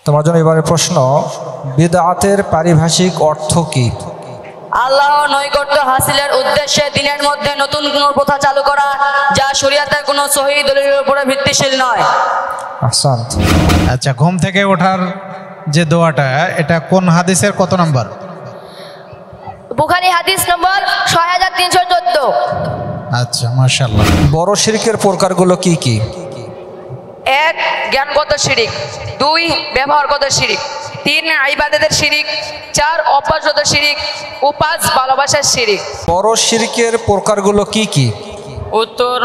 তোমার জন্য এবারে প্রশ্ন, বিদআতের পারিভাষিক অর্থ কি? আল্লাহর নৈকট্য হাসিলের উদ্দেশ্যে দিনের মধ্যে নতুন কোনো প্রথা চালু করা যা শরীয়তের কোনো সহিহ দলিলের উপরে ভিত্তিশীল নয়। আহসান্ত। আচ্ছা, ঘুম থেকে ওঠার যে দোয়াটা, এটা কোন হাদিসের কত নম্বর? বুখারী হাদিস নম্বর 6314। আচ্ছা, মাশাআল্লাহ। বড় শিরকের প্রকারগুলো কি কি? 1 জ্ঞানগত শিরিক, 2 ব্যবহারগত শিরিক, 3 ইবাদতের শিরিক, 4 অভ্যাসগত শিরিক ও 5 ভালোবাসার শিরিক। বড় শিরকের প্রকারগুলো কি কি? উত্তর: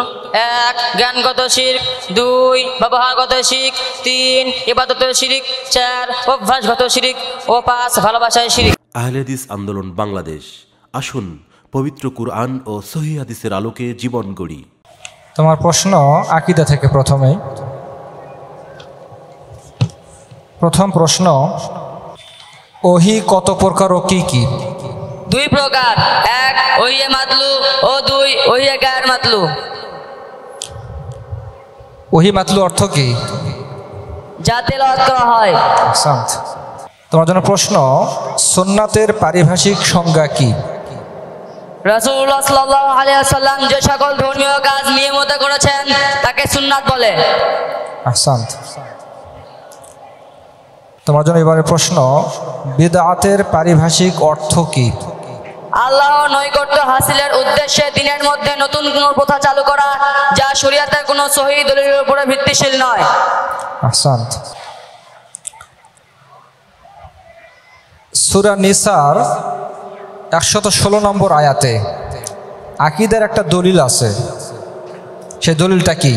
1 জ্ঞানগত শিরক, 2 ব্যবহারগত শিরক, 3 ইবাদতের শিরিক, 4 অভ্যাসগত শিরিক ও 5 ভালোবাসার শিরিক। আহলে হাদিস আন্দোলন বাংলাদেশ, আসুন পবিত্র কুরআন ও সহিহ হাদিসের আলোকে জীবন গড়ি। তোমার প্রশ্ন আকীদা থেকে। প্রথম প্রশ্ন, ওহী কত প্রকার ও কি কি? 2 প্রকার, 1 ওহিয়ে মাতলু ও 2 ওহিয়ে গায়র মাতলু। ওহী মাতলু অর্থ কি? যা তেলাওয়াত করা হয়। আহসান্ত। তোমার জন্য প্রশ্ন, সুন্নাতের পারিভাষিক সংজ্ঞা কি? রাসূলুল্লাহ সাল্লাল্লাহু আলাইহি ওয়াসাল্লাম যে সকল ধর্মীয় কাজ নিয়মিত করেছেন তাকে সুন্নাত বলে। আহসান্ত। তোমার জন্য এবারে প্রশ্ন, বিদআতের পারিভাষিক অর্থ কি? আল্লাহর নৈকট্য হাসিলের উদ্দেশ্যে দিনের মধ্যে নতুন কোনো প্রথা চালু করা যা শরীয়তের কোনো সহিহ দলিলের উপরে ভিত্তিশীল নয়। আহসান্ত। সূরা নিসার 116 নম্বর আয়াতে আকীদার একটা দলিল আছে, সেই দলিলটা কি?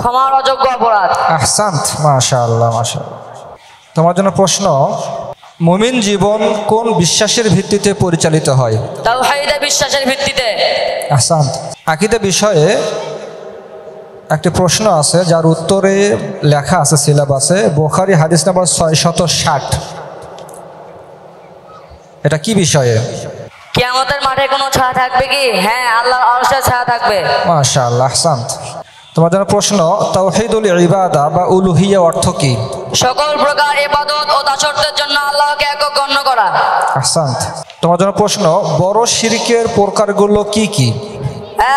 ক্ষমার অযোগ্য অপরাধ। আহসান্ত, মাশাআল্লাহ মাশাআল্লাহ। তোমার জন্য প্রশ্ন, মুমিন জীবন কোন বিশ্বাসের ভিত্তিতে পরিচালিত হয়? তাওহীদের বিশ্বাসের ভিত্তিতে। আহসান্ত। আকীদা বিষয়ে একটি প্রশ্ন আছে যার উত্তরে লেখা আছে সিলেবাসে, বুখারী হাদিস নাম্বার 660। এটা কি বিষয়ে? কিয়ামতের মাঠে কোনো ছায়া থাকবে কি? হ্যাঁ, আল্লাহর আরশের ছায়া থাকবে। মাশাআল্লাহ, আহসান্ত। তোমার জন্য প্রশ্ন, তাওহীদুল ইবাদা বা উলুহিয়া অর্থ কি? সকল প্রকার ইবাদত ও দাসত্বের জন্য আল্লাহকে একক গণ্য করা। আহসান্ত। তোমার জন্য প্রশ্ন, বড় শিরকের প্রকারগুলো কি কি?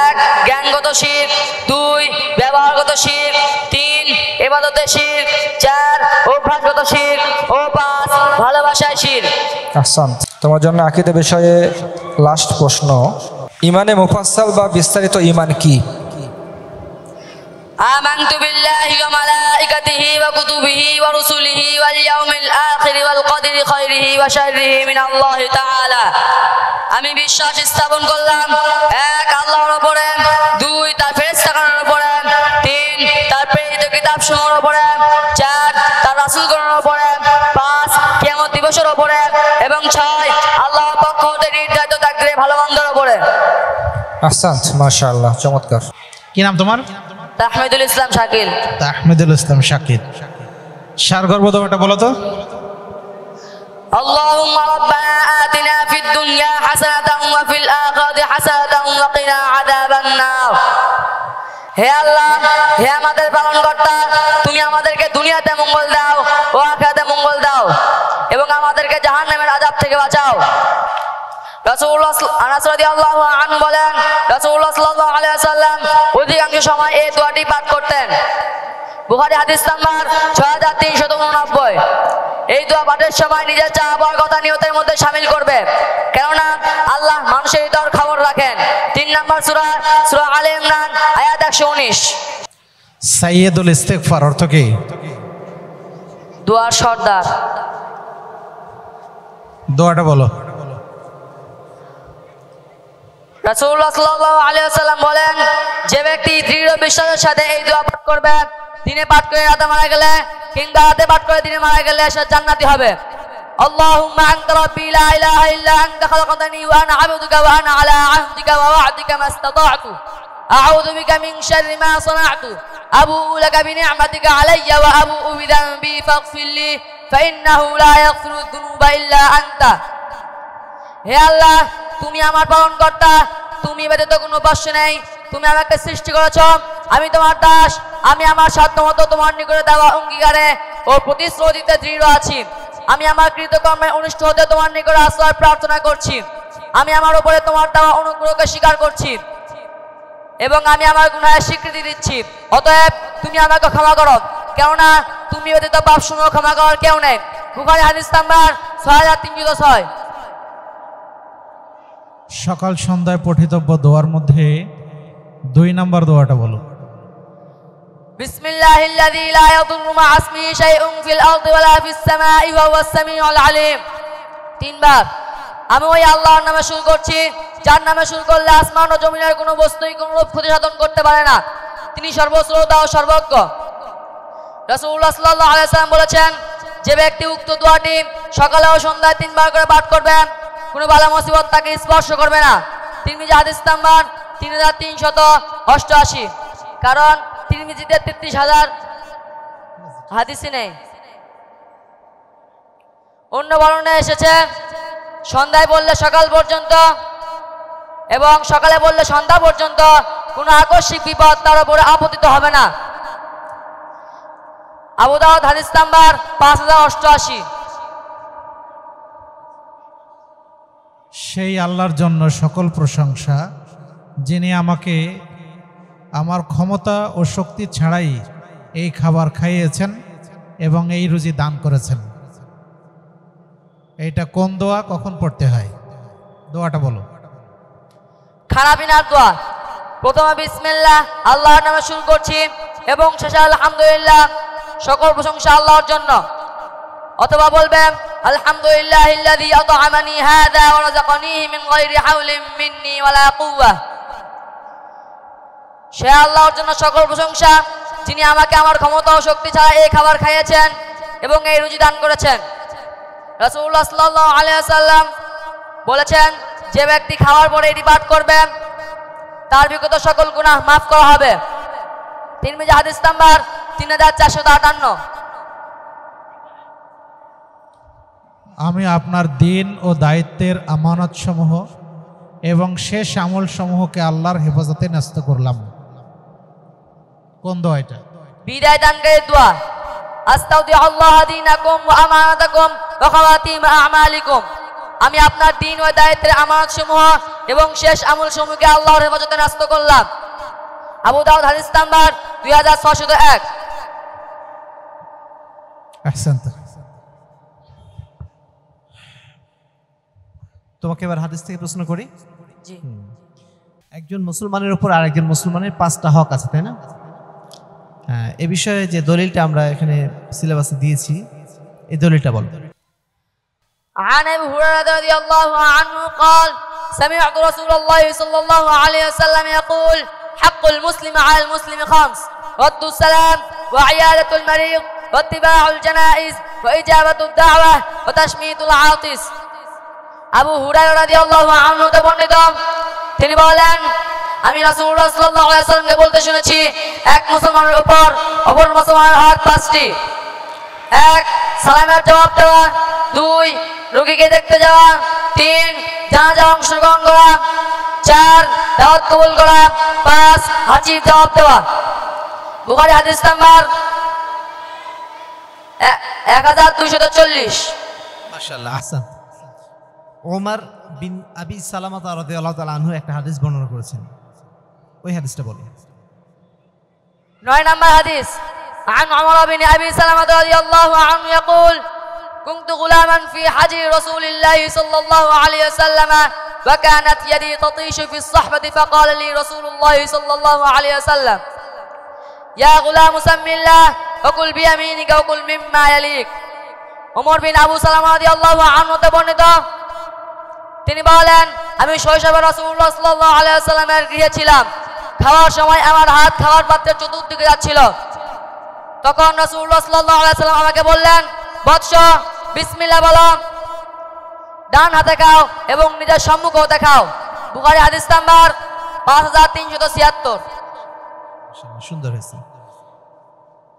1 জ্ঞানগত শিরক, 2 ব্যবহারগত শিরক, 3 ইবাদতের শিরক, 4 অভ্যাসগত শিরক ও 5 ভালোবাসার শিরক। আহসান্ত। তোমার জন্য আকীদা বিষয়ে লাস্ট প্রশ্ন, ইমানে মুফাসসাল বা বিস্তারিত ঈমান কি? آمنت بالله وملائكته وكتبه ورسله واليوم الآخر والقدر خيره وشره من الله تعالى। আমি বিশ্বাস স্থাপন করলাম 1 আল্লাহর উপরে, 2 তার ফেরেশতাগণের উপরে, 3 তার প্রেরিত কিতাবসমূহের উপরে, 4 তার রাসূলগণের উপরে, 5 কিয়ামত দিবসের উপরে এবং 6 আল্লাহর পক্ষ হতে নির্ধারিত তাকদীরে ভালো মন্দের উপরে। আহসান্ত, মাশাআল্লাহ, চমৎকার। কি নাম তোমার? তাহমিদুল ইসলাম শাকিল। তাহমিদুল ইসলাম শাকিল। সারগর্ভ দোয়াটা বলো তো। اللهم ربنا آتنا في الدنيا حسنة وفي الآخرة حسنة وقنا عذاب النار। হে আল্লাহ, হে আমাদের পালনকর্তা, তুমি আমাদেরকে দুনিয়াতে মঙ্গল দাও ও আখিরাতে মঙ্গল দাও এবং আমাদেরকে জাহান্নামের আযাব থেকে বাঁচাও। রাসূলুল্লাহ আনাস রাদিয়াল্লাহু আনহু বলেন, রাসূলুল্লাহ সাল্লাল্লাহু আলাইহি ওয়াসাল্লাম অধিকাংশ সময় এই দোয়াটি পাঠ করতেন। বুখারী হাদিস নাম্বার 6389। এই দোয়া পাঠের সময় নিজের চাওয়া পাওয়ার কথা নিয়তের মধ্যে শামিল করবে, কেননা আল্লাহ মানুষের হৃদয়ের খবর রাখেন। 3 নম্বর সূরা আলে ইমরান আয়াত 119। সাইয়্যিদুল ইস্তিগফার অর্থ কি? দোয়ার সর্দার। দোয়াটা বলো। রাসূলুল্লাহ সাল্লাল্লাহু আলাইহি ওয়াসাল্লাম বলেন, যে ব্যক্তি দৃঢ় বিশ্বাসের সাথে এই দোয়া পাঠ করবে, দিনে পাঠ করে রাতে মারা গেলে কিংবা রাতে পাঠ করে দিনে মারা গেলে সে জান্নাতি হবে। আল্লাহুম্মা আনতা রাব্বি লা ইলাহা ইল্লা আনতা খালাকতানি ওয়া আনা আবদুকা ওয়া আনা আলা আহদিকা ওয়া ওয়া'দিকা মাস্তাতা'তু আউযু বিকা মিন শাররি মা সানা'তু আবু'ু লাকা বিনি'মাতিকা আলাইয়া ওয়া আবু'ু বিযানবি ফাগফিরলি ফাইন্নাহু লা ইয়াগফিরু যুনুবা ইল্লা আনতা। হে আল্লাহ, তুমি আমার পালনকর্তা, তুমি ব্যতীত কোনো উপাস্য নেই, তুমি আমাকে সৃষ্টি করেছ, আমি তোমার দাস, আমি আমার সাধ্যমতো তোমার নিকটে দেওয়া অঙ্গীকারে ও প্রতিশ্রুতিতে দৃঢ় আছি। আমি আমার কৃতকর্মে অনুষ্ঠ হতে তোমার নিকটে আশ্রয় প্রার্থনা করছি। আমি আমার উপরে তোমার দেওয়া অনুগ্রহকে স্বীকার করছি এবং আমি আমার গুনাহের স্বীকৃতি দিচ্ছি। অতএব তুমি আমাকে ক্ষমা করো, কেননা তুমি ব্যতীত পাপ শূন্য ক্ষমা করার কেউ নেই। বুখারী হাদিস নাম্বার 6306। সকাল সন্ধ্যায় পঠিতব্য দোয়ার মধ্যে 2 নম্বর দোয়াটা বলো। বিসমিল্লাহিল্লাযী লা ইয়াদুররু মা ইসমিহি শাইউন ফিল আরদি ওয়ালা ফিস সামাই ওয়া হুয়াস সামিউল আলিম। 3 বার। আমি ওই আল্লাহর নামে শুরু করছি, যার নামে শুরু করলে আসমান ও জমিনের কোনো বস্তুই কোনো রূপ ক্ষতি সাধন করতে পারে না। তিনি সর্বশ্রোতা ও সর্বজ্ঞ। রাসূলুল্লাহ সাল্লাল্লাহু আলাইহি ওয়াসাল্লাম বলেছেন, যে ব্যক্তি উক্ত দোয়াটি সকালে ও সন্ধ্যায় 3 বার করে পাঠ করবে, কোনো বালা মুসিবত তাকে স্পর্শ করবে না। তিরমিজি হাদিস নাম্বার 3388। কারণ তিরমিজিতে 33,000 হাদিসই নেই। অন্য বর্ণনায় এসেছে সন্ধ্যায় বললে সকাল পর্যন্ত এবং সকালে বললে সন্ধ্যা পর্যন্ত কোনো আকস্মিক বিপদ তার উপরে আপতিত হবে না। আবু দাউদ হাদিস নাম্বার 5088। সেই আল্লাহর জন্য সকল প্রশংসা, যিনি আমাকে আমার ক্ষমতা ও শক্তি ছাড়াই এই খাবার খাইয়েছেন এবং এই রুজি দান করেছেন। এইটা কোন দোয়া, কখন পড়তে হয়? দোয়াটা বলো। খানা পিনার দোয়া। প্রথমে বিসমিল্লাহ আল্লাহর নামে শুরু করছি এবং শেষে আলহামদুলিল্লাহ, সকল প্রশংসা আল্লাহর জন্য। অথবা বলবেন আলহামদুলিল্লাহিল্লাযী আত'আমানি হাযা ওয়া রাযাকানিহি মিন গায়রি হাওলিন মিন্নি ওয়ালা কুওয়া। সে আল্লাহর জন্য সকল প্রশংসা, যিনি আমাকে আমার ক্ষমতা ও শক্তি ছাড়া এই খাবার খাইয়েছেন এবং এই রুজি দান করেছেন। রাসূলুল্লাহ সাল্লাল্লাহু আলাইহি ওয়াসাল্লাম বলেছেন, যে ব্যক্তি খাওয়ার পরে এটি পাঠ করবে তার বিগত সকল গুনাহ মাফ করা হবে। তিরমিজি হাদিস নাম্বার 3458। আমি আপনার দিন ও দায়িত্বের আমানতসমূহ এবং শেষ আমলসমূহকে আল্লাহর হেফাজতে ন্যস্ত করলাম। কোন দোয়া এটা? বিদায় দানকারী দোয়া। আস্তাউদিউল্লাহ দীনাকুম ওয়া আমানাতাকুম ওয়া খাওয়াতিম আমালিকুম। আমি আপনার দিন ও দায়িত্বের আমানতসমূহ এবং শেষ আমলসমূহকে আল্লাহর হেফাজতে ন্যস্ত করলাম। আবু দাউদ হাদিস নাম্বার 2601। আহসান্ত। তোমাকে এবার হাদিস থেকে প্রশ্ন করি। জি। একজন মুসলমানের উপর আরেকজন মুসলমানের 5টা হক আছে, তাই না? হ্যাঁ, এ বিষয়ে যে দলিলটা আমরা এখানে সিলেবাসে দিয়েছি, এই দলিলটা বলো। عن ابي هريره رضي الله عنه قال سمعت رسول الله صلى الله عليه وسلم يقول حق المسلم على المسلم 5: رد السلام وعيادة المريض واتباع الجنائز وإجابة الدعوة وتشميت العاطس। আবু হুরায়রা রাদিয়াল্লাহু আনহু হতে বর্ণিত, তিনি বলেন, আমি রাসূলুল্লাহ সাল্লাল্লাহু আলাইহি ওয়াসাল্লামকে বলতে শুনেছি, এক মুসলমানের উপর অপর মুসলমানের হক 5টি। 1. সালামের জবাব দেওয়া। 2. রোগীকে দেখতে যাওয়া। 3. জানাজা অংশগ্রহণ করা। 4. দাওয়াত কবুল করা। 5. হাজির জবাব দেওয়া। বুখারী হাদিস নাম্বার 1240। মাশাআল্লাহ, আহসান। ওমর বিন আবি সালামা রাদিয়াল্লাহু তাআলা আনহু একটা হাদিস বর্ণনা করেছেন, ওই হাদিসটা বলো। 9 নম্বর হাদিস। عن عمر بن أبي سلمة رضي الله عنه يقول كنت غلاما في حجر رسول الله صلى الله عليه وسلم وكانت يدي تطيش في الصحبة فقال لي رسول الله صلى الله عليه وسلم يا غلام سم الله وكل بيمينك وكل مما يليك। ওমর বিন আবু সালামা রাদিয়াল্লাহু আনহু তে বর্ণিত, তিনি বলেন, আমি শৈশবে রাসূলুল্লাহ সাল্লাল্লাহু আলাইহি ওয়াসাল্লামের গৃহে ছিলাম। খাওয়ার সময় আমার হাত খাওয়ার পাত্রের চতুর্দিকে যাচ্ছিল। তখন রাসূলুল্লাহ সাল্লাল্লাহু আলাইহি ওয়াসাল্লাম আমাকে বললেন, বৎস, বিসমিল্লাহ বলো, ডান হাতে খাও এবং নিজের সম্মুখেও দেখাও। বুখারী হাদিস নাম্বার 5376। সুন্দর হয়েছে।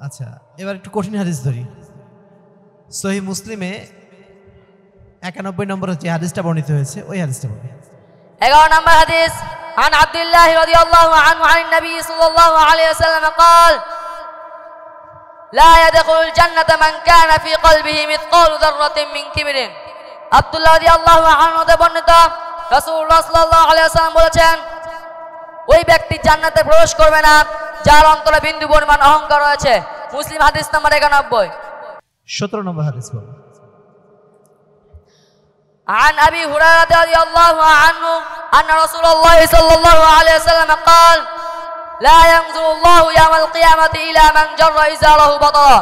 আচ্ছা, এবার একটু কঠিন হাদিস ধরি। সহিহ মুসলিমে 91 নম্বরে যে হাদিসটা বর্ণিত হয়েছে, ওই হাদিসটা বলি। 11 নম্বর হাদিস। عن عبد الله رضي الله عنه عن النبي صلى الله عليه وسلم قال لا يدخل الجنة من كان في قلبه مثقال ذرة من كبر আব্দুল্লাহ রাদিয়াল্লাহু আনহু হতে বর্ণিত রাসূলুল্লাহ সাল্লাল্লাহু আলাইহি ওয়াসাল্লাম বলেছেন ওই ব্যক্তি জান্নাতে প্রবেশ করবে না যার অন্তরে বিন্দু পরিমাণ অহংকার রয়েছে। মুসলিম হাদিস নাম্বার 91। 17 নম্বর হাদিস বল। عن أبي هريرة رضي الله عنه أن رسول الله صلى الله عليه وسلم قال لا ينظر الله يوم القيامة إلى من جر إزاره بطرا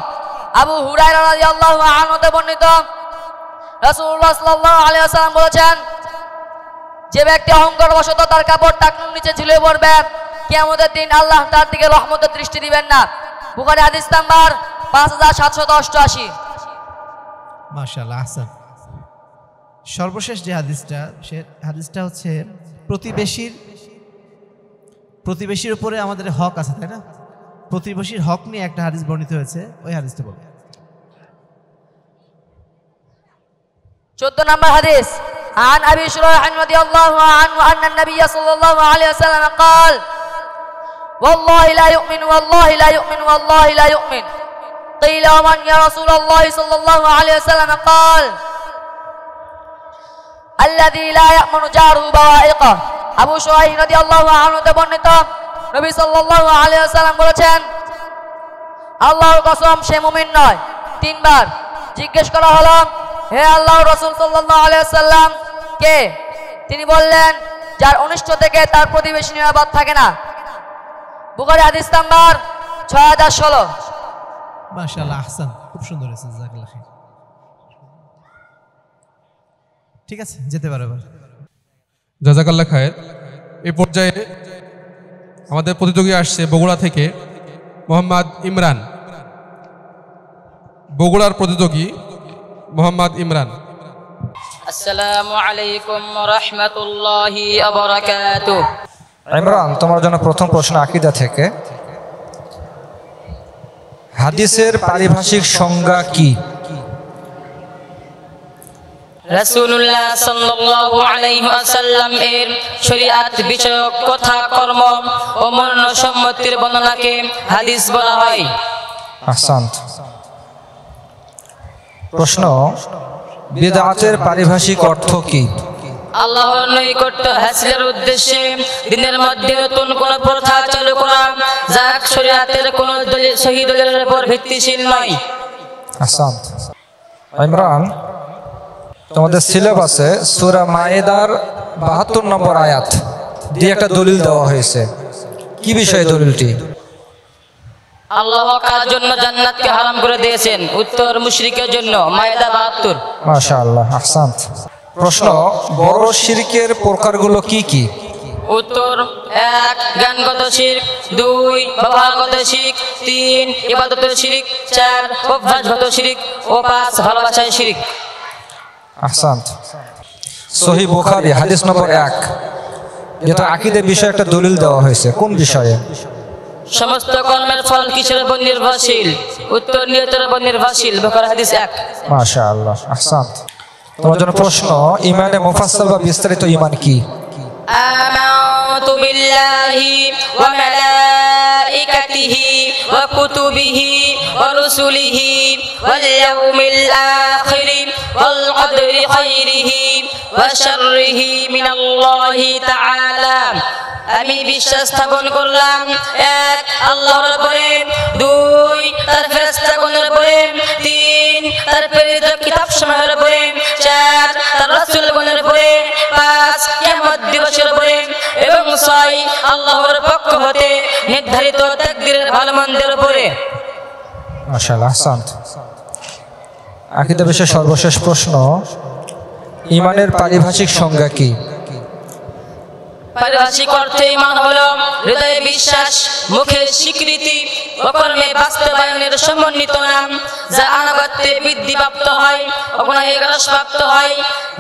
আবু হুরায়রা রাদিয়াল্লাহু আনহু হতে বর্ণিত রাসূলুল্লাহ সাল্লাল্লাহু আলাইহি ওয়াসাল্লাম বলেছেন যে ব্যক্তি অহংকার বশত তার কাপড় টাকনুর নিচে ঝুলে পড়বে কিয়ামতের দিন আল্লাহ তার দিকে রহমতের দৃষ্টি দিবেন না। বুখারী হাদিস নাম্বার 5788। মাশাআল্লাহ, আহসান। সর্বশেষ যে হাদিসটা, সে হাদিসটা হচ্ছে প্রতিবেশীর উপরে আমাদের হক আছে, তাই না? প্রতিবেশীর হক নিয়ে একটা হাদিস বর্ণিত হয়েছে, ওই হাদিসটা বলো। 14 নম্বর হাদিস عن أبي شريح رضي الله عنه أن النبي صلى الله عليه وسلم قال والله لا يؤمن والله لا يؤمن والله لا يؤمن قيل ومن يا رسول الله صلى الله عليه وسلم قال الذي لا يأمن جاره بوائقه আবু শুরাইহ রাদিয়াল্লাহু আনহু তে বর্ণিত নবী সাল্লাল্লাহু আলাইহি ওয়াসাল্লাম বলেছেন আল্লাহর কসম সে মুমিন নয়। তিনবার জিজ্ঞেস করা হলো হে আল্লাহর রাসূল সাল্লাল্লাহু আলাইহি ওয়াসাল্লাম কে? তিনি বললেন যার অনিষ্ট থেকে তার প্রতিবেশী নিরাপদ থাকে না। বুখারী হাদিস নাম্বার 6016। মাশাআল্লাহ, আহসান, খুব সুন্দর হয়েছে, জাযাকাল্লাহ খাইর। ঠিক আছে, যেতে পারো এবার। জাযাকাল্লাহ খায়ের। এই পর্যায়ে আমাদের প্রতিযোগী আসছে বগুড়া থেকে মোহাম্মদ ইমরান। বগুড়ার প্রতিযোগী মোহাম্মদ ইমরান। আসসালামু আলাইকুম ওয়া রাহমাতুল্লাহি ওয়া বারাকাতুহু। ইমরান, তোমার জন্য প্রথম প্রশ্ন আকীদা থেকে। হাদিসের পারিভাষিক সংজ্ঞা কি? রাসূলুল্লাহ সাল্লাল্লাহু আলাইহি ওয়াসাল্লাম এর শরীয়ত বিষয়ক কথা, কর্ম ও মনসম্মতির বর্ণনাকে হাদিস বলা হয়। আহসান্ত। প্রশ্ন, বিদআতের পারিভাষিক অর্থ কি? আল্লাহর নৈকট্য হাসিলের উদ্দেশ্যে দিনের মধ্যে নতুন কোন প্রথা চালু করা যা শরীয়তের কোন সহিহ দলিলের উপর ভিত্তিশীল নয়। আহসান্ত। ইমরান, তোমাদের সিলেবাসে সূরা মায়েদার 72 নম্বর আয়াত দিয়ে একটা দলিল দেওয়া হয়েছে, কি বিষয়ে দলিলটি? আল্লাহ কার জন্য জান্নাতকে হারাম করে দিয়েছেন? উত্তর, মুশরিকের জন্য। মায়েদা 72। মাশাআল্লাহ, আহসান্ত। প্রশ্ন, বড় শিরকের প্রকারগুলো কি কি? উত্তর, 1 জ্ঞানগত শিরক, 2 ব্যবহারগত শিরক, 3 ইবাদতের শিরক, 4 অভ্যাসগত শিরক ও 5 ভালোবাসার শিরক। আহসান্ত। সহিহ বুখারী হাদিস নম্বর 1, যেটা আকীদের বিষয়ে একটা দলিল দেওয়া হয়েছে, কোন বিষয়ে? সমস্ত কর্মের ফল কিসের উপর নির্ভরশীল? উত্তর, নিয়তের উপর নির্ভরশীল। বুখারী হাদিস 1। মাশাআল্লাহ, আহসান্ত। তোমার জন্য প্রশ্ন, ইমানে মুফাসসাল বা বিস্তারিত ঈমান কি? আমানতু বিল্লাহি ওয়া মালাইকাতিহি ওয়া কুতুবিহি ওয়া রুসুলিহি ওয়াল ইয়াউমিল আখির ওয়াল কদরি খাইরিহি ওয়া শাররিহি মিনাল্লাহি তাআলা। আমি বিশ্বাস স্থাপন করলাম 1 আল্লাহর উপরে, 2 তার ফেরেশতাগণের উপরে, 3 তার প্রেরিত কিতাবসমূহের উপরে, 4 তার রাসূলগণের উপরে, 5 কিয়ামত দিবসের উপরে এবং 6 আল্লাহর পক্ষ হতে নির্ধারিত তাকদীরের ভালো-মন্দের উপরে। মাশাআল্লাহ, আহসান্ত। আকীদা বিষয়ে সর্বশেষ প্রশ্ন, ঈমানের পারিভাষিক সংজ্ঞা কি? পারিভাষিক অর্থে ঈমান হলো হৃদয়ে বিশ্বাস, মুখে স্বীকৃতি ও কর্মে বাস্তবায়নের সমন্বিত নাম, যা আনুগত্যে বৃদ্ধিপ্রাপ্ত হয়, অগুনাহে হ্রাসপ্রাপ্ত হয়।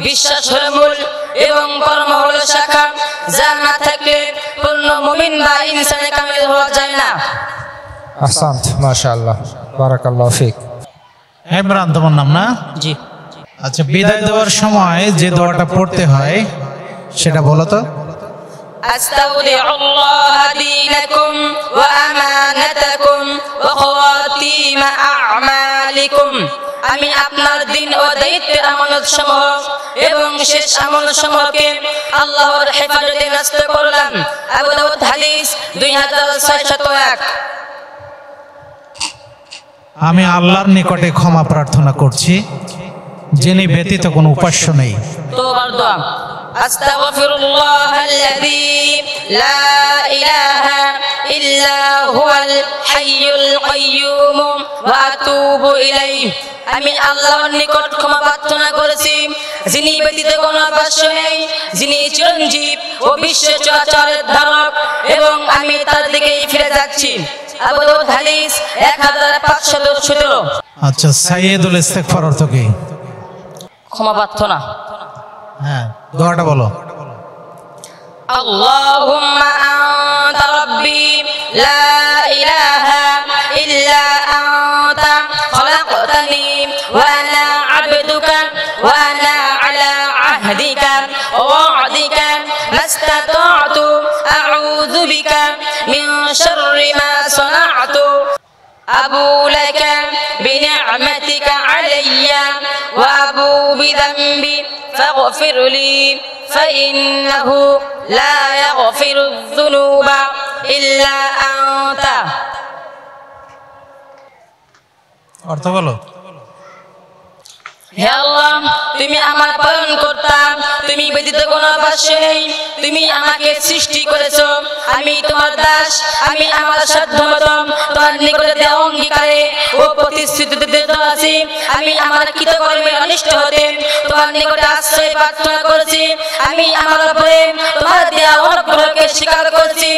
বিশ্বাস হলো মূল এবং কর্ম হলো শাখা, যা না থাকলে পূর্ণ মুমিন বা ইনসানে কামিল হওয়া যায় না। আহসান্ত, মাশাআল্লাহ, বারাকাল্লাহু ফিক। ইমরান তোমার নাম না? জি। আচ্ছা, বিদায় দেওয়ার সময় যে দোয়াটা পড়তে হয় সেটা বলো তো। أستودع الله دينكم وأمانتكم وخواتيم أعمالكم আমি আপনার দিন ও দায়িত্বের আমানত সমূহ এবং শেষ আমানত সমূহকে আল্লাহর হেফাজতে ন্যস্ত করলাম। আবু দাউদ হাদিস 2601। আমি আল্লাহর নিকটে ক্ষমা প্রার্থনা করছি, যিনি ব্যতীত কোনো উপাস্য নেই। তোবার দোয়া। আস্তাগফিরুল্লাহাল্লাযী লা ইলাহা ইল্লা হুয়াল হাইয়ুল কাইয়্যুম ওয়া আতুবু ইলাইহি। আমি আল্লাহর নিকট ক্ষমা প্রার্থনা করেছি, যিনি ব্যতীত কোনো উপাস্য নেই, যিনি চিরঞ্জীব ও বিশ্ব চরাচরের ধারক, এবং আমি তার দিকেই ফিরে যাচ্ছি। আবু দাউদ হাদিস 1517। আচ্ছা, সাইয়্যিদুল ইস্তিগফার অর্থ কি? ক্ষমা প্রার্থনা। হ্যাঁ, দোয়াটা বলো। আল্লাহুম্মা আনতা রাব্বি লা ইলাহা ইল্লা আনতা খলাকতানি ওয়া আনা আবদুকা ওয়া আনা আলা আহদিকা ওয়া ওয়া'দিকা মাস্তাতা'তু আউযু বিকা মিন শাররি মা সানা'তু আবু লাকা বিনি'মাতিকা আলাইয়া ওয়া আবু বিযামবি ফাগফির লি فإنه لا يغفر الذنوب إلا أنت। অর্থ বলো। হে আল্লাহ, তুমি আমার পালন করতাম, তুমি ব্যতীত কোনো উপাস্য নেই, তুমি আমাকে সৃষ্টি করেছো, আমি তোমার দাস, আমি আমার সাধ্যমতো তোমার নিকটে দেওয়া অঙ্গীকারে ও প্রতিশ্রুতিতে আছি। আমি আমার কৃতকর্মের অনিষ্ট হতে তোমার নিকটে আশ্রয় প্রার্থনা করেছি। আমি আমার উপরে তোমার দেওয়া অনুগ্রহকে স্বীকার করছি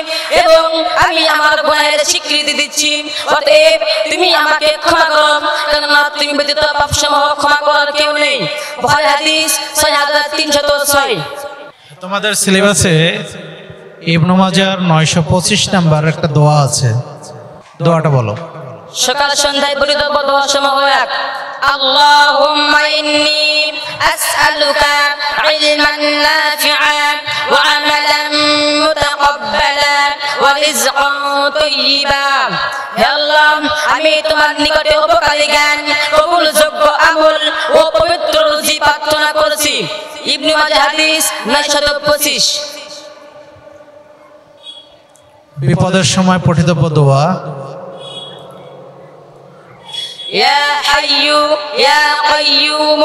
এবং আমি আমার গুনাহের স্বীকৃতি দিচ্ছি। অতএব তুমি আমাকে ক্ষমা করো, কেননা তুমি ব্যতীত পাপসমূহ ক্ষমা করার কেউ নেই। বুখারী হাদিস 6306। তোমাদের সিলেবাসে ইবনে মাজার 925 নাম্বার একটা দোয়া আছে, দোয়াটা বলো। সকাল সন্ধ্যায় পড়িত দোয়া সমূহ এক। আল্লাহুম্মা ইন্নী আসআলুকা ইলমান নাফিআন ওয়া আমালান মুতাকাব্বালান ওয়া রিজকান তাইয়্যিবা। হে আল্লাহ, আমি তোমার নিকটে উপকারী জ্ঞান, কবুলযোগ্য আমল ও পবিত্র রুজি প্রার্থনা করেছি। ইবনে মাজাহ হাদিস 925। বিপদের সময় পঠিতব্য দোয়া। يا حي يا قيوم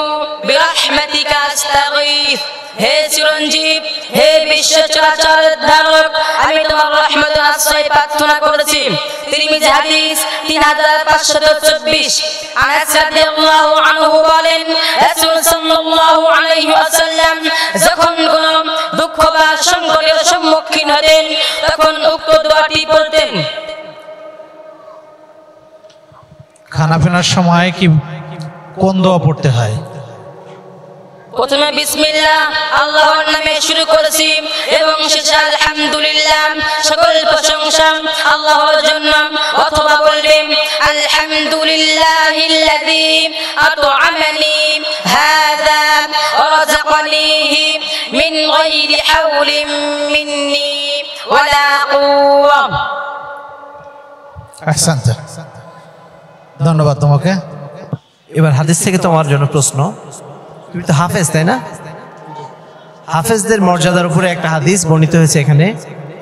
برحمتك استغيث। হে চিরঞ্জীব, হে বিশ্ব চরাচরের ধারক, আমি তোমার রহমতের আশ্রয় প্রার্থনা করেছি। তিরমিজি হাদিস 3524। আনাস রাদিয়াল্লাহু আনহু বলেন, রাসূল সাল্লাল্লাহু আলাইহি ওয়াসাল্লাম যখন কোনো দুঃখ বা সংকটের সম্মুখীন হতেন তখন উক্ত দোয়াটি পড়তেন। খানা পিনার সময় কি কোন দোয়া পড়তে হয়? প্রথমে বিসমিল্লাহ আল্লাহর নামে শুরু করেছি এবং শেষে আলহামদুলিল্লাহ, সকল প্রশংসা আল্লাহর জন্য, অথবা বলবেন আলহামদুলিল্লাহিল্লাযী আত'আমানি হাযা ওয়া রাযাকানিহি মিন গায়রি হাওলিন মিন্নি ওয়ালা কুওয়া। আহসানতা, ধন্যবাদ তোমাকে। এবার হাদিস থেকে তোমার জন্য প্রশ্ন। তুমি তো হাফেজ, তাই না? হাফেজদের মর্যাদার উপরে একটা হাদিস বর্ণিত হয়েছে এখানে,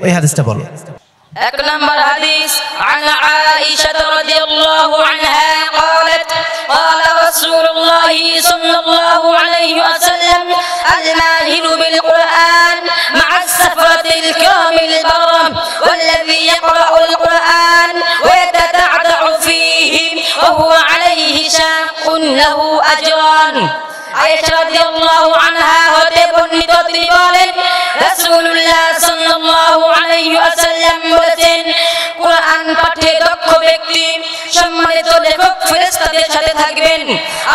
ওই হাদিসটা বলো। এক নম্বর হাদিস, عن عائشة رضي الله عنها قالت قال رسول الله صلى الله عليه وسلم الماهر بالقرآن مع السفرة الكرام البررة والذي يقرأ القرآن ويتتعتع فيه وهو عليه شاق له أجران। আয়েশা রাদিয়াল্লাহু আনহা হতে বর্ণিত, তিনি বলেন রাসূলুল্লাহ সাল্লাল্লাহু আলাইহি ওয়াসাল্লাম বলেছেন, কোরআন পাঠে দক্ষ ব্যক্তি সম্মানিত লেখক ফেরেশতাদের সাথে থাকবেন,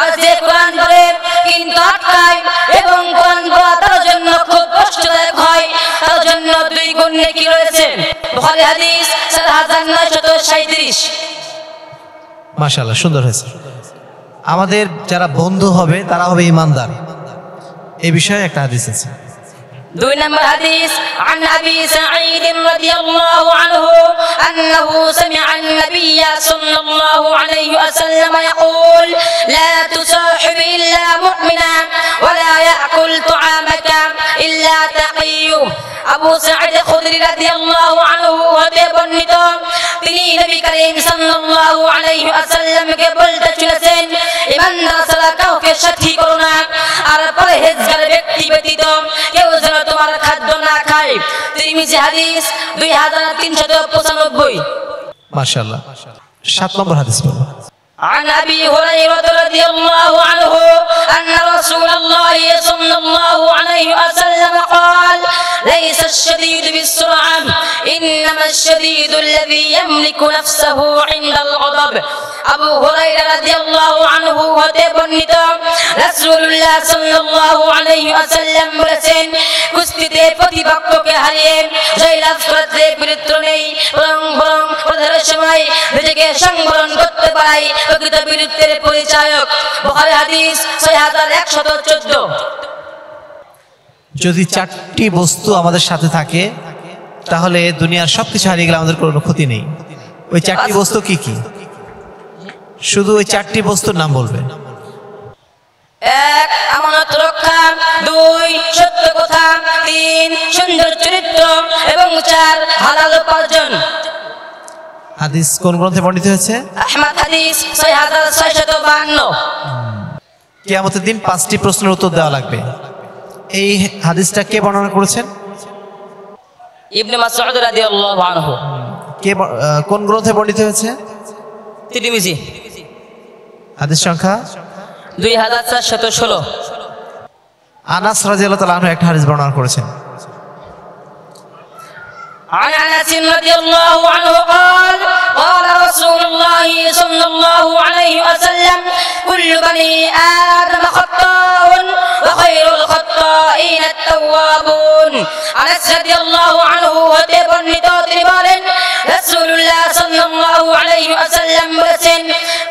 আর যে কোরআন পড়ে কিন্তু আটকায় এবং কোরআন পড়া তার জন্য খুব কষ্টদায়ক হয়, তার জন্য 2 গুণ নেকি রয়েছে। বুখারী হাদিস 4937। মাশাআল্লাহ, সুন্দর হয়েছে। আমাদের যারা বন্ধু হবে তারা হবে ইমানদার, এই বিষয়ে একটা হাদিস আছে। দুই নম্বর হাদিস عن أبي سعيد رضي الله عنه أنه سمع النبي صلى الله عليه وسلم يقول لا تصاحب إلا مؤمنا ولا يأكل طعامك إلا تقي আবু সাঈদ খুদরি রাদিয়াল্লাহু আনহু হতে বর্ণিত তিনি নবী করিম সাল্লাল্লাহু আলাইহি ওয়াসাল্লামকে বলতে শুনেছেন ঈমানদার ছাড়া কাউকে সাথী করো না আর পরহেজগার ব্যক্তি ব্যতীত কেউ যেন তোমার খাদ্য না খায় তিরমিজি হাদিস 2395 মাশাআল্লাহ 7 নম্বর হাদিস বলুন عن أبي هريرة رضي الله عنه أن رسول الله صلى الله عليه وسلم قال ليس الشديد بالسرعة إنما الشديد الذي يملك نفسه عند الغضب أبو هريرة رضي الله عنه হতে বর্ণিত রাসূলুল্লাহ সাল্লাল্লাহু আলাইহি ওয়াসাল্লাম বলেছেন কুস্তিতে প্রতিপক্ষকে হারিয়ে জয়লাভ করতে বীরত্ব নেই বরং প্রধানের সময় নিজেকে সংবরণ করতে পারাই প্রকৃত বীরত্বের পরিচায়ক বুখারী হাদিস 6114 যদি 4টি বস্তু আমাদের সাথে থাকে তাহলে দুনিয়ার সবকিছু হারিয়ে গেলে আমাদের কোনো ক্ষতি নেই ওই 4টি বস্তু কি কি শুধু ওই 4টি বস্তুর নাম বলবেন 1 আমানত রক্ষা 2 সত্য কথা 3 সুন্দর চরিত্র এবং 4 হালাল উপার্জন হাদিস কোন গ্রন্থে বর্ণিত হয়েছে আহমদ হাদিস 6652 কিয়ামতের দিন 5টি প্রশ্নের উত্তর দেওয়া লাগবে এই হাদিসটা কে বর্ণনা করেছেন ইবনে মাসউদ রাদিয়াল্লাহু আনহু কে কোন গ্রন্থে বর্ণিত হয়েছে তিরমিজি হাদিস সংখ্যা 2416 আনাস রাদিয়াল্লাহু তাআলা আনহু একটা হাদিস বর্ণনা করেছেন عن أنس رضي الله عنه قال قال رسول الله صلى الله عليه وسلم كل بني آدم خطاء وخير الخطائين التوابون أنس رضي الله عنه হতে বর্ণিত তিনি বলেন রাসূলুল্লাহ সাল্লাল্লাহু আলাইহি ওয়াসাল্লাম বলেছেন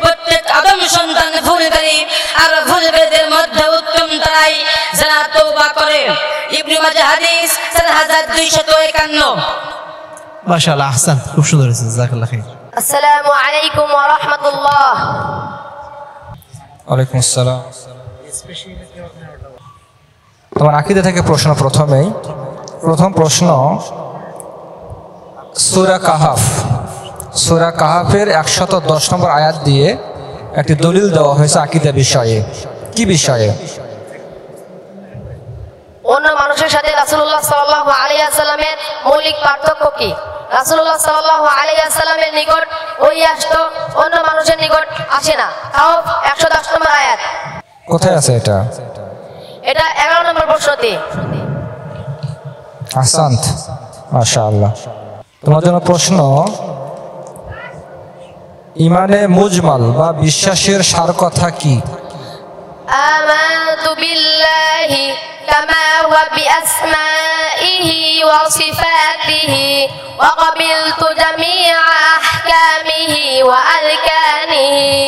প্রত্যেক আদম সন্তান ভুলকারী আর ভুলকারীদের মধ্যে উত্তম তারাই যারা তওবা করে ইবনে মাজাহ হাদিস 4251 মাশাআল্লাহ আহসান খুব সুন্দর হয়েছে জাযাকাল্লাহ খাইর আসসালামু আলাইকুম ওয়া রাহমাতুল্লাহ ওয়ালাইকুম আসসালাম তোমার আকীদা থেকে প্রশ্ন প্রথম প্রশ্ন সূরা কাহাফের 110 নম্বর আয়াত দিয়ে একটি দলিল দেওয়া হয়েছে আকীদা বিষয়ে কি বিষয়ে অন্য মানুষের সাথে রাসূলুল্লাহ সাল্লাল্লাহু আলাইহি ওয়াসাল্লামের মৌলিক পার্থক্য কি রাসূলুল্লাহ সাল্লাল্লাহু আলাইহি ওয়াসাল্লামের নিকট ওহী আসতো অন্য মানুষের নিকট আসে না কাহাফ 110 নম্বর আয়াত কোথায় আছে এটা 11 নম্বর প্রশ্নতে আহসান্ত মাশাআল্লাহ তোমার জন্য প্রশ্ন ঈমানে মুজমাল বা বিশ্বাসের সার কথা কি আমানতু বিল্লাহি কামা ওয়া বিআসমাইহি ওয়া সিফাতিহি ওয়া ক্বাবিলতু জামিআ আহকামিহি ওয়া আরকানিহি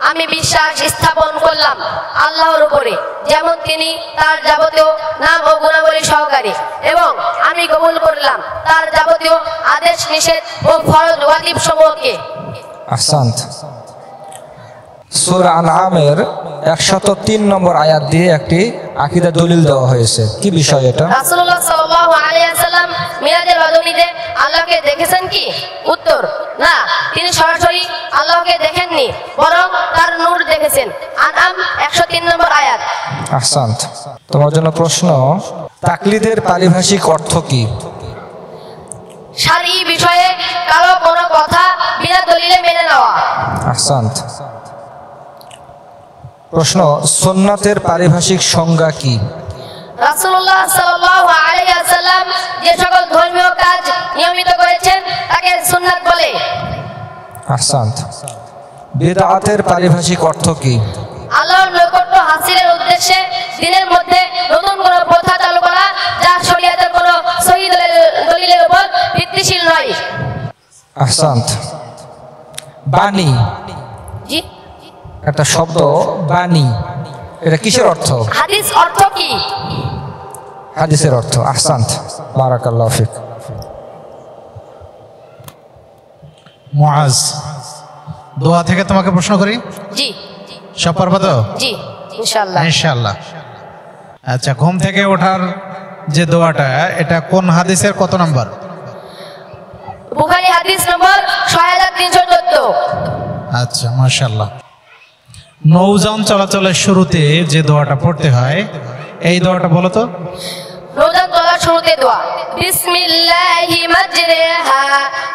আমি বিশ্বাস স্থাপন করলাম আল্লাহর উপরে যেমন তিনি তার যাবতীয় নাম ও গুণাবলী সহকারী এবং আমি কবুল করলাম তার যাবতীয় আদেশ নিষেধ ও ফরজ ওয়াজিব সমূহকে আহসান্ত সূরা আনআমের 103 নম্বর আয়াত দিয়ে একটি আকীদা দলিল দেওয়া হয়েছে কি বিষয় এটা রাসূলুল্লাহ সাল্লাল্লাহু আলাইহি ওয়াসাল্লাম মিরাজের রজনীতে আল্লাহকে দেখেছেন কি উত্তর না তিনি সরাসরি আল্লাহকে দেখেননি বরং তার নূর দেখেছেন আনআম 103 নম্বর আয়াত আহসান্ত তোমার জন্য প্রশ্ন তাকলিদের পারিভাষিক অর্থ কি শারঈ বিষয়ে কারো কোনো কথা বিনা দলিলে মেনে নেওয়া আহসান্ত প্রশ্ন সুন্নাতের পারিভাষিক সংজ্ঞা কি রাসূলুল্লাহ সাল্লাল্লাহু আলাইহি ওয়াসাল্লাম যে সকল ধর্মীয় কাজ নিয়মিত করেছেন তাকে সুন্নাত বলে আহসান্ত বিদআতের পারিভাষিক অর্থ কি আল্লাহর নৈকট্য হাসিলের উদ্দেশ্যে দিনের মধ্যে নতুন কোনো প্রথা চালু করা যা শরীয়তের কোনো সহিহ দলিলের উপর ভিত্তিশীল নয় আহসান্ত বাণী জি একটা শব্দ বাণী এটা কিসের অর্থ হাদিস অর্থ কি হাদিসের অর্থ। আহসান্ত, বারাকাল্লাহু ফিক। মুআজ, দোয়া থেকে তোমাকে প্রশ্ন করি, জি সব পারবা তো? জি ইনশাআল্লাহ। ইনশাআল্লাহ। আচ্ছা, ঘুম থেকে ওঠার যে দোয়াটা, এটা কোন হাদিসের কত নম্বর? বুখারী হাদিস নম্বর 6314। আচ্ছা, মাশাআল্লাহ। নৌযান চলাচলের শুরুতে যে দোয়াটা পড়তে হয়, এই দোয়াটা বলো তো। নৌযান চলার শুরুতে দোয়া, বিসমিল্লাহি মাজরিহা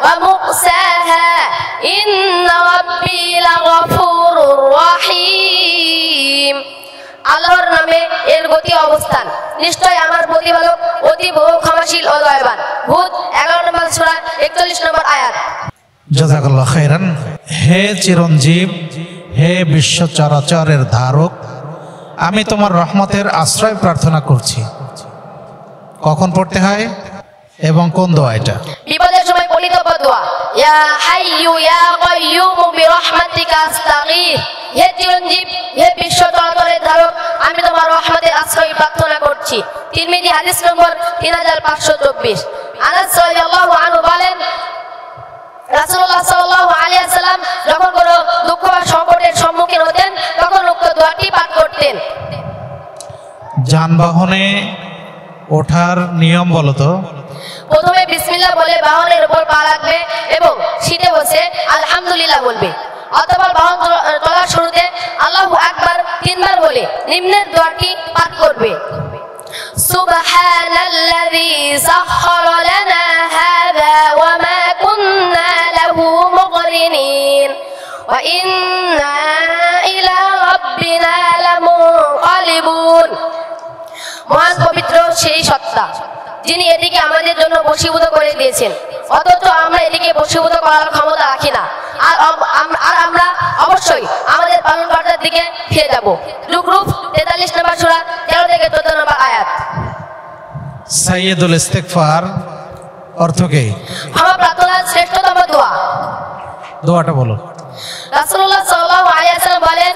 ওয়া মুরসাহা ইন্না রাব্বি লাগফুরুর রহিম। আল্লাহর নামে এর গতি অবস্থান, নিশ্চয় আমার প্রতিপালক অতি বহু ক্ষমাশীল ও দয়াবান। হুদ 11 নম্বর সূরা 41 নম্বর আয়াত। জাযাকাল্লাহ খাইরান। হে চিরঞ্জীব, হে বিশ্ব চরাচরের ধারক, আমি তোমার রহমতের আশ্রয় প্রার্থনা করছি। কখন পড়তে হয় এবং কোন দোয়া এটা? বিপদের সময় পড়িতব্য দোয়া, ইয়া হাইয়ু ইয়া কাইয়ুম বিরহমাতিকা আস্তাগীথ। হে চিরঞ্জীব, হে বিশ্ব চরাচরের ধারক, আমি তোমার রহমতের আশ্রয় প্রার্থনা করছি। তিরমিজি হাদিস নম্বর 3524। আনাস রাদিয়াল্লাহু আনহু বলেন, রাসূলুল্লাহ সাল্লাল্লাহু আলাইহি ওয়াসাল্লাম যখন কোনো দুঃখ বা সংকটের সম্মুখীন হতেন, তখন উক্ত দোয়াটি পাঠ করতেন। যানবাহনে ওঠার নিয়ম বলো তো। প্রথমে বিসমিল্লাহ বলে বাহনের উপর পা রাখবে এবং সিটে বসে আলহামদুলিল্লাহ বলবে। অতঃপর বাহন চলার শুরুতে আল্লাহু আকবার 3 বার বলে নিম্নের দোয়াটি পাঠ করবে। সুবহানাল্লাযী সাখখারা লানা হাযা ওয়া মা কুন্না লাহু মুকরিনিন ওয়া ইন্না ইলা রাব্বিনা লামুনকালিবুন। মহান পবিত্র সেই সত্তা, যিনি এদিকে আমাদের জন্য বশীভূত করে দিয়েছেন, অথচ আমরা এদিকে বশীভূত করার ক্ষমতা রাখি না। আর আমরা অবশ্যই আমাদের পালনকর্তার দিকে ফিরে যাব। জুখরুফ 43 নম্বর সূরা 13 থেকে 14 নম্বর আয়াত। সাইয়্যিদুল ইস্তিগফার অর্থ কি? ক্ষমা প্রার্থনার শ্রেষ্ঠতম দোয়া। দোয়াটা বলো। রাসূলুল্লাহ সাল্লাল্লাহু আলাইহি ওয়াসাল্লাম বলেন,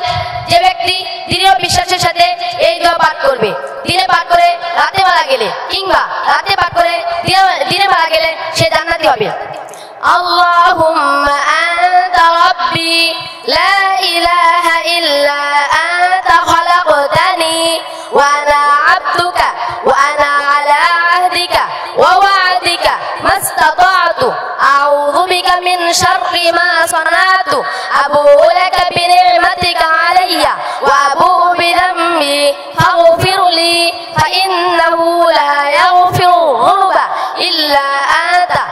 যে ব্যক্তি দৃঢ় বিশ্বাসের সাথে এই দোয়া পাঠ করবে, দিনে পাঠ করে রাতে মারা গেলে, কিংবা রাতে পাঠ করে দিনে মারা গেলে সে জান্নাতি হবে। আল্লাহুম্মা আনতা রাব্বি লা ইলাহা ইল্লা আনতা খালাকতানি ওয়া আনা আবদুকা ওয়া আনা আলা আহদিকা ওয়া ওয়া'দিকা মাস্তাতা'তু আউযু বিকা মিন শাররি মা সানাতু আবু'ু লাকা বিনি'মাতিকা আলাইয়া ওয়া আবু'ু বিযামবি ফাগফিরলি ফাইন্নাহু লা ইয়াগফিরু যুনুবা ইল্লা আনতা।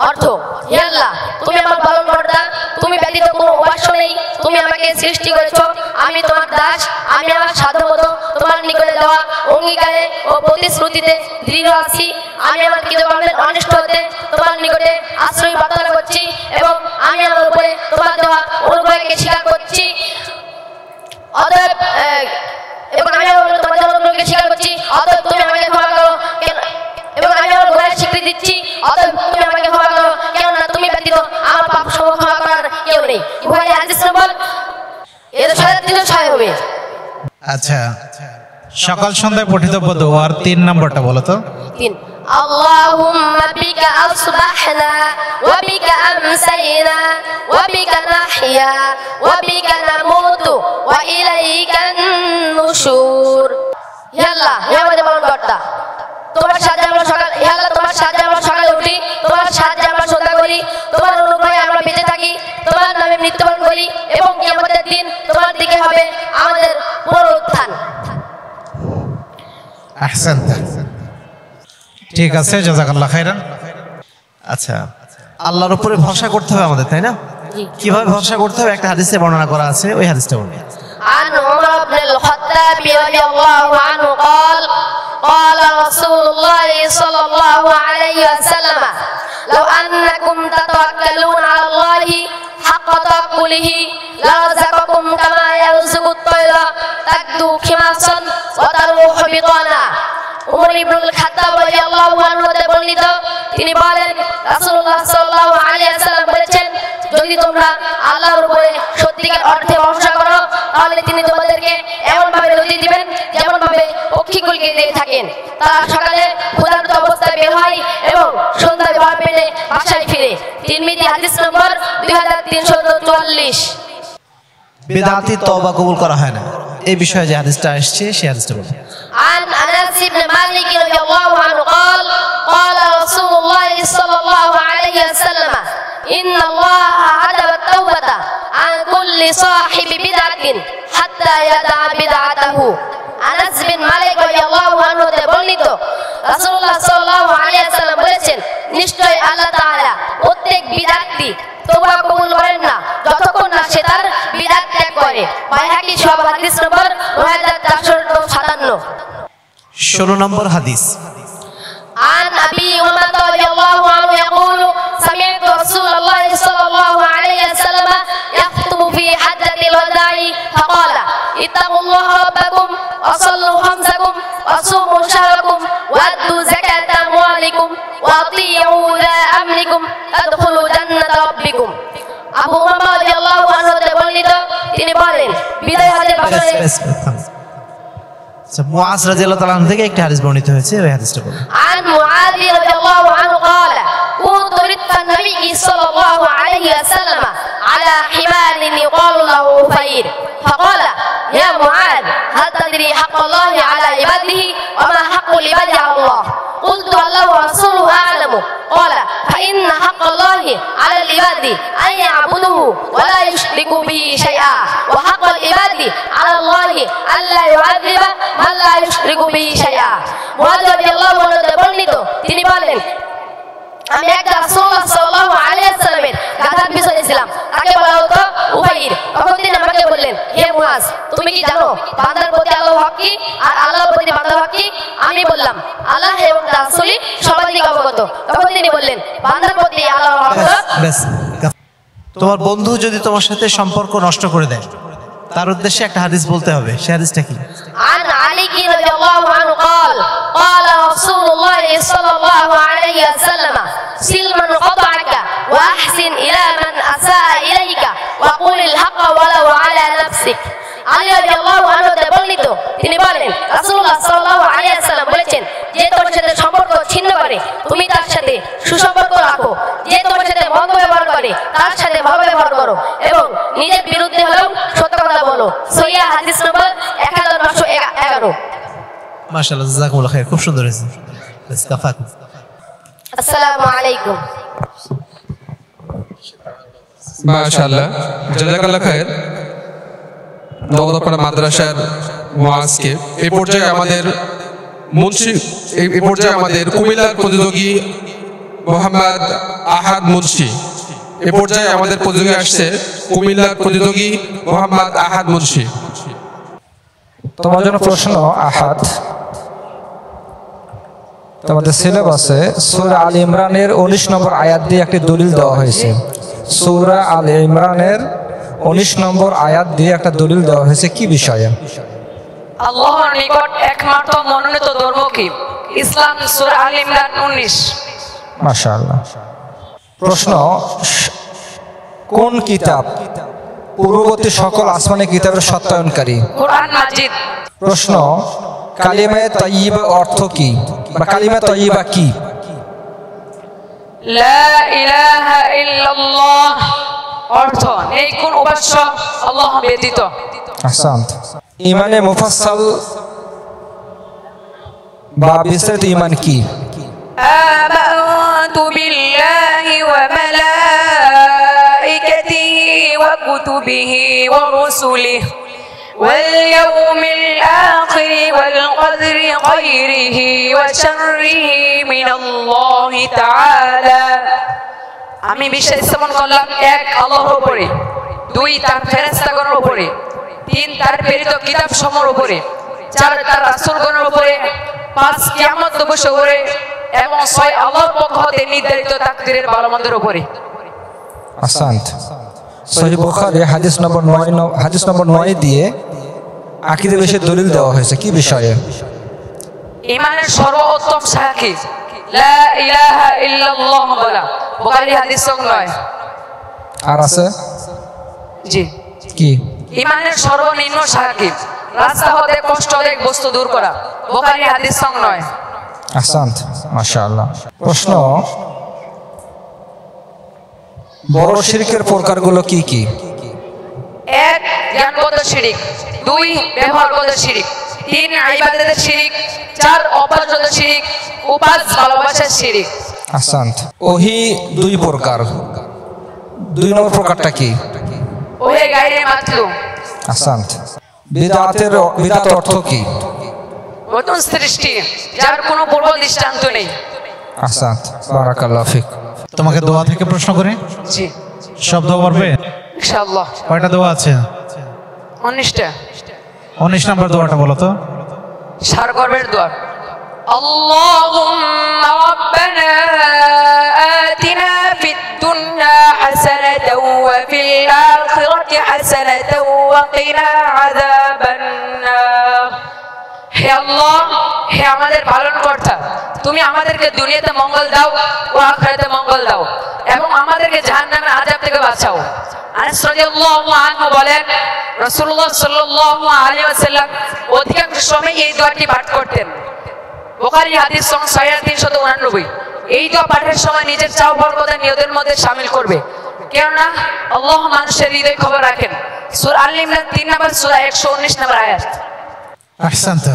অর্থ, হে আল্লাহ, তুমি আমার পালনকর্তা, তুমি ব্যতীত কোনো উপাস্য নেই, তুমি আমাকে সৃষ্টি করেছো, আমি তোমার দাস, আমি আমার সাধ্যমতো তোমার নিকটে দেওয়া অঙ্গীকারে ও প্রতিশ্রুতিতে দৃঢ় আছি। আমি আমার কৃতকর্মের অনিষ্ট হতে তোমার নিকটে আশ্রয় প্রার্থনা করছি এবং আমি আমার উপরে তোমার দেওয়া অনুগ্রহকে স্বীকার করছি। অতএব এবং আমি আমার তোমার দেওয়া অনুগ্রহকে স্বীকার করছি, অতএব তুমি আমাকে ক্ষমা করো, এবং আমি আমার গুনাহের স্বীকৃতি দিচ্ছি, অতএব তুমি আমাকে ক্ষমা করো, কেননা তুমি ব্যতীত আমার পাপ সমূহ ক্ষমা করার কেউ নেই। বুখারী হাদিস নম্বর 306 হবে। আচ্ছা, সকাল সন্ধ্যায় পঠিতব্য দোয়ার 3 নম্বরটা বলো তো। 3 আল্লাহুম্মা বিকা আসবাহনা ওয়া বিকা আমসাইনা ওয়া বিকা নাহইয়া ওয়া বিকা নামুতু ওয়া ইলাইকান নুশুর। হে আল্লাহ, হে আমাদের পালনকর্তা, তোমার সাহায্যে আমরা সকাল, হে আল্লাহ, তোমার সাহায্যে আমরা সকালে উঠি, তোমার সাহায্যে আমরা সন্ধ্যা করি, তোমার অনুগ্রহে আমরা বেঁচে থাকি, তোমার নামে মৃত্যুবরণ করি এবং কিয়ামতের দিন তোমার দিকে হবে আমাদের পুনরুত্থান। আহসানতা। ঠিক আছে, জাযাকাল্লাহ খাইরান। আচ্ছা, আল্লাহর উপরে ভরসা করতে হবে আমাদের, তাই না? কিভাবে ভরসা করতে হবে একটা হাদিসে বর্ণনা করা আছে, ওই হাদিসটা বলি। عن عمر بن الخطاب رضي الله عنه قال قال رسول الله صلى الله عليه وسلم لو أنكم تتوكلون على الله حق توكله لرزقكم كما يرزق الطير تغدو خماصا وتروح بطانا। উমর ইবনুল খাত্তাব রাদিয়াল্লাহু আনহু হতে বর্ণিত, তিনি বলেন, রাসূলুল্লাহ সাল্লাল্লাহু আলাইহি ওয়াসাল্লাম বলেছেন, যদি তোমরা আল্লাহর উপরে সত্যিকার অর্থে ভরসা করো, তাহলে তিনি তোমাদেরকে এমন ভাবে রুজি দিবেন যেমন ভাবে পক্ষী সকলকে দিয়ে থাকেন। তারা সকালে ক্ষুধার্ত অবস্থায় বের হয় এবং সন্ধ্যায় ভর পেটে বাসায় ফিরে। তিরমিজি হাদিস নম্বর 2344। বেদাতি তওবা কবুল করা হয় না, এই বিষয়ে যে হাদিসটা আসছে সেই হাদিসটা বলুন। عن أنس بن مالك رضي الله عنه قال قال رسول الله صلى الله عليه وسلم إن الله عذب التوبة عن كل صاحب بدعة حتى يدع بدعته। আনাস বিন মালিক রাদিয়াল্লাহু আনহু হতে বর্ণিত, রাসূলুল্লাহ সাল্লাল্লাহু আলাইহি ওয়াসাল্লাম বলেছেন, নিশ্চয় আল্লাহ তাআলা প্রত্যেক বিদআতী তওবা কবুল করেন না যতক্ষণ না সে তার বিদআত ত্যাগ করে। বাইহাকী সব হাদিস নম্বর 9457। 16 নম্বর হাদিস। عن أبي أمامة رضي الله عنه يقول سمعت رسول الله صلى الله عليه وسلم يخطب في حجة الوداع فقال اتقوا الله ربكم وصلوا خمسكم وصوموا شهركم وأدوا زكاة أموالكم وأطيعوا ذا أمركم تدخلوا جنة ربكم। আবু উমামা রাদিয়াল্লাহু আনহু হতে বর্ণিত, তিনি বলেন বিদায় হজের বছরে মুআজ রাদিয়াল্লাহু তাআলা থেকে একটি হাদিস বর্ণিত হয়েছে, ওই হাদিসটা বলুন। عن معاذ رضي الله عنه قال كنت ردف النبي صلى الله عليه وسلم على حمار يقال له فير فقال يا معاذ هل تدري حق الله على عباده وما حق العباد على الله؟ قلت الله ورسوله أعلم قال فإن حق الله على العباد أن يعبدوه ولا يشركوا به شيئا وحق العباد على الله ألا يعذب من لا يشرك به شيئا। মুআয রাদিয়াল্লাহু আনহু বর্ণিত, তিনি বলেন আমি একবার রাসূলুল্লাহ সাল্লাল্লাহু আলাইহি ওয়াসাল্লামের গাধার পিছনে ছিলাম, তাকে বলা হতো উবাইর। তখন তিনি আমাকে বললেন, হে মুআয, তুমি কি জানো বান্দার প্রতি আল্লাহর হক কি আর আল্লাহর প্রতি বান্দার হক কি? আমি বললাম, আল্লাহ এবং তার রাসূলই সর্বাধিক অবগত। তখন তিনি বললেন, বান্দার প্রতি আল্লাহর হক হলো। তোমার বন্ধু যদি তোমার সাথে সম্পর্ক নষ্ট করে দেয়, তার উদ্দেশ্যে একটা হাদিস বলতে হবে, সেই হাদিসটা কি? عن علي رضي الله عنه قال قال رسول الله صلى الله عليه وسلم سل من قطعك وأحسن إلى من أساء إليك وقل الحق ولو على نفسك। আলী রাদিয়াল্লাহু আনহু বর্ণিত, তিনি বলেন রাসূলুল্লাহ সাল্লাল্লাহু আলাইহি ওয়াসাল্লাম বলেছেন, যে তোমার সাথে সম্পর্ক ছিন্ন করে তুমি তার সাথে সুসম্পর্ক রাখো, যে তোমার সাথে মন্দ ব্যবহার করে তার সাথে ভালো ব্যবহার করো এবং নিজের বিরুদ্ধে হলেও সত্য কথা বলো। সহিহ হাদিস নম্বর 1911। মাশাআল্লাহ, জাযাকুমুল্লাহ খাইর, খুব সুন্দর হয়েছে। ইস্তাফাকুম। আসসালামু আলাইকুম। মাশাআল্লাহ, জাযাকাল্লাহ খায়ের নওদাপাড়া মাদ্রাসার মুআজকে। এই পর্যায়ে আমাদের কুমিল্লার প্রতিযোগী মোহাম্মদ আহাদ মুন্সি। এই পর্যায়ে আমাদের প্রতিযোগী আসছে কুমিল্লার প্রতিযোগী মোহাম্মদ আহাদ মুন্সি। তোমার জন্য প্রশ্ন আহাদ, তোমাদের সিলেবাসে সূরা আল ইমরানের 19 নম্বর আয়াত দিয়ে একটি দলিল দেওয়া হয়েছে। সূরা আল ইমরানের 19 নম্বর আয়াত দিয়ে একটা দলিল দেওয়া হয়েছে, কি বিষয়ে? আল্লাহর নিকট একমাত্র মনোনীত ধর্ম কি? ইসলাম। সূরা আল ইমরান 19। মাশাআল্লাহ। প্রশ্ন, কোন কিতাব পূর্ববর্তী সকল আসমানি কিতাবের সত্যায়নকারী? কুরআন মাজিদ। প্রশ্ন, কালিমা তাইয়্যিবা অর্থ কি বা কালিমা তাইয়্যিবা কি? লা ইলাহা ইল্লাল্লাহ অর্থ নেই কোন উপাস্য আল্লাহ ব্যতীত। আহসানত। ঈমানে মুফাসসাল বা বিস্তারিত ঈমান কি? আমানতু বিল্লাহি ওয়া মালাইকাতিহি ওয়া কুতুবিহি ওয়া রুসুলিহি ওয়াল ইয়াউমিল আখির ওয়াল কদরি খায়রিহি ওয়া শাররিহি মিনাল্লাহি তাআলা। আমি বিশ্বাস স্থাপন করলাম এক আল্লাহর উপরে, দুই তার ফেরেশতাগণের উপরে, তিন তার প্রেরিত কিতাব সমূহের উপরে, চার তার রাসূলগণের উপরে, পাঁচ কিয়ামত দিবসের উপরে এবং ছয় আল্লাহর পক্ষ হতে নির্ধারিত তাকদীরের ভালো-মন্দের উপরে। আহসানত। সহিহ বুখারী হাদিস নম্বর 9 দিয়ে আকীদা বিষয়ে দলিল দেওয়া হয়েছে, কি বিষয়ে? ঈমানের সর্বোত্তম সাক্ষী লা ইলাহা ইল্লাল্লাহ বলা, বুখারী হাদিস 9। আর আছে? জি। কি? ঈমানের সর্বনিম্ন সাক্ষী রাস্তা হতে কষ্ট অনেক বস্তু দূর করা। বুখারী হাদিস সং নয়। আহসান্ত, মাশাআল্লাহ। প্রশ্ন, বড় শিরকের প্রকারগুলো কি কি? 1 জ্ঞানগত শিরিক, 2 ব্যবহারগত শিরিক, 3 ইবাদতের শিরিক, 4 অপরগত শিরিক, 5 ভালোবাসার শিরিক। আহসান্ত। ওহি 2 প্রকার, 2 নম্বর প্রকারটা কি? ওহে গায়রে মাতলুব। আহসান্ত। বিদআত অর্থ কি? নতুন সৃষ্টি যার কোনো পূর্ব দৃষ্টান্ত নেই। আহসান্ত, বারাকাল্লাহু ফিক। তোমাকে দোয়া থেকে প্রশ্ন করি, জি সব দোয়া পারবে? ইনশাআল্লাহ। কয়টা দোয়া আছে? 19টা। 19 নম্বর দোয়াটা বলো তো। সার গর্বের দোয়া। আল্লাহুম্মা রাব্বানা আতিনা ফিদ দুনিয়া হাসানাতাও ওয়া ফিল আখিরাতি হাসানাতাও ওয়া কিনা আযাবান নার। হে আল্লাহ, হে আমাদের পালনকর্তা, তুমি আমাদেরকে দুনিয়াতে মঙ্গল দাও ও আখিরাতে মঙ্গল দাও এবং আমাদেরকে জাহান্নামের আযাব থেকে বাঁচাও। আনাস রাদিয়াল্লাহু আনহু বলেন, রাসূলুল্লাহ সাল্লাল্লাহু আলাইহি ওয়াসাল্লাম অধিকাংশ সময় এই দোয়াটি পাঠ করতেন। বুখারী হাদিস সং 6389। এই দোয়া পাঠের সময় নিজের চাও বরকত নিয়তের মধ্যে শামিল করবে, কেননা আল্লাহ মানুষের হৃদয় খবর রাখেন। সূরা আল ইমরান 3 নম্বর সূরা 119 নম্বর আয়াত। আহসান্ত।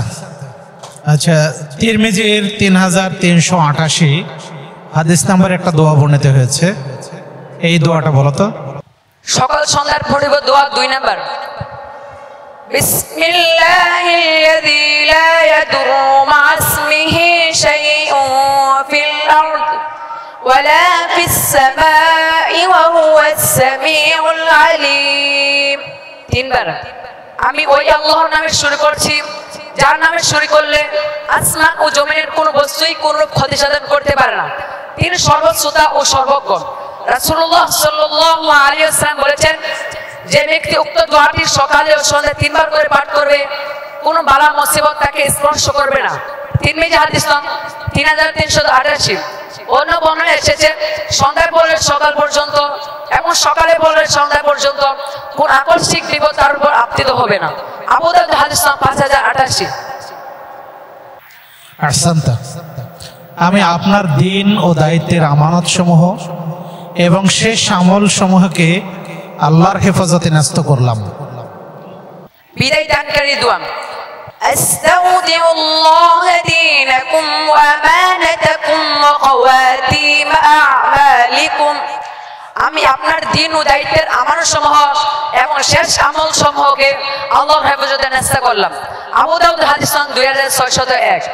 আচ্ছা, তিরমিজির 3388 হাদিস নাম্বার একটা দোয়া বর্ণিত হয়েছে, এই দোয়াটা বলো তো। সকাল সন্ধ্যার পড়িব দোয়া 2 নম্বর। বিসমিল্লাহিল্লাযী লা ইয়াদুরু মা ইসমিহি শাইউন ফিল আরদ ওয়ালা ফিস সামাই ওয়া হুয়াস সামিউল আলীম। 3 বার। আমি ওই আল্লাহর নামে শুরু করছি যার নামে শুরু করলে আসমান ও জমিনের কোনো বস্তুই কোনো ক্ষতি সাধন করতে পারে না। তিনি সর্বশ্রোতা ও সর্বজ্ঞ। রাসূলুল্লাহ সাল্লাল্লাহু আলাইহি ওয়াসাল্লাম বলেছেন, যে ব্যক্তি উক্ত দোয়াটি সকালে ও সন্ধ্যায় 3 বার করে পাঠ করবে, কোনো বালা মুসিবত তাকে স্পর্শ করবে না। তিরমিজি হাদিস নং 3388। অন্য বর্ণনায় এসেছে, সন্ধ্যায় পড়লে সকাল পর্যন্ত এবং সকালে পড়লে সন্ধ্যা পর্যন্ত কোন আকস্মিক বিপদ তার উপর আপতিত হবে না। আবু দাউদ হাদিস নং 5088। আহসান্ত। আমি আপনার দিন ও দায়িত্বের আমানত সমূহ এবং শেষ আমল সমূহকে আল্লাহর হেফাজতে ন্যস্ত করলাম। বিদায় দানকারী দোয়া। আস্তাউদিউল্লাহ দীনাকুম ওয়া আমানাতাকুম ওয়া খাওয়াতিম আ'মালিকুম। আমি আপনার দিন ও দায়িত্বের আমানত সমূহ এবং শেষ আমল সমূহকে আল্লাহর হেফাজতে ন্যস্ত করলাম। আবু দাউদ হাদিস নং 2601।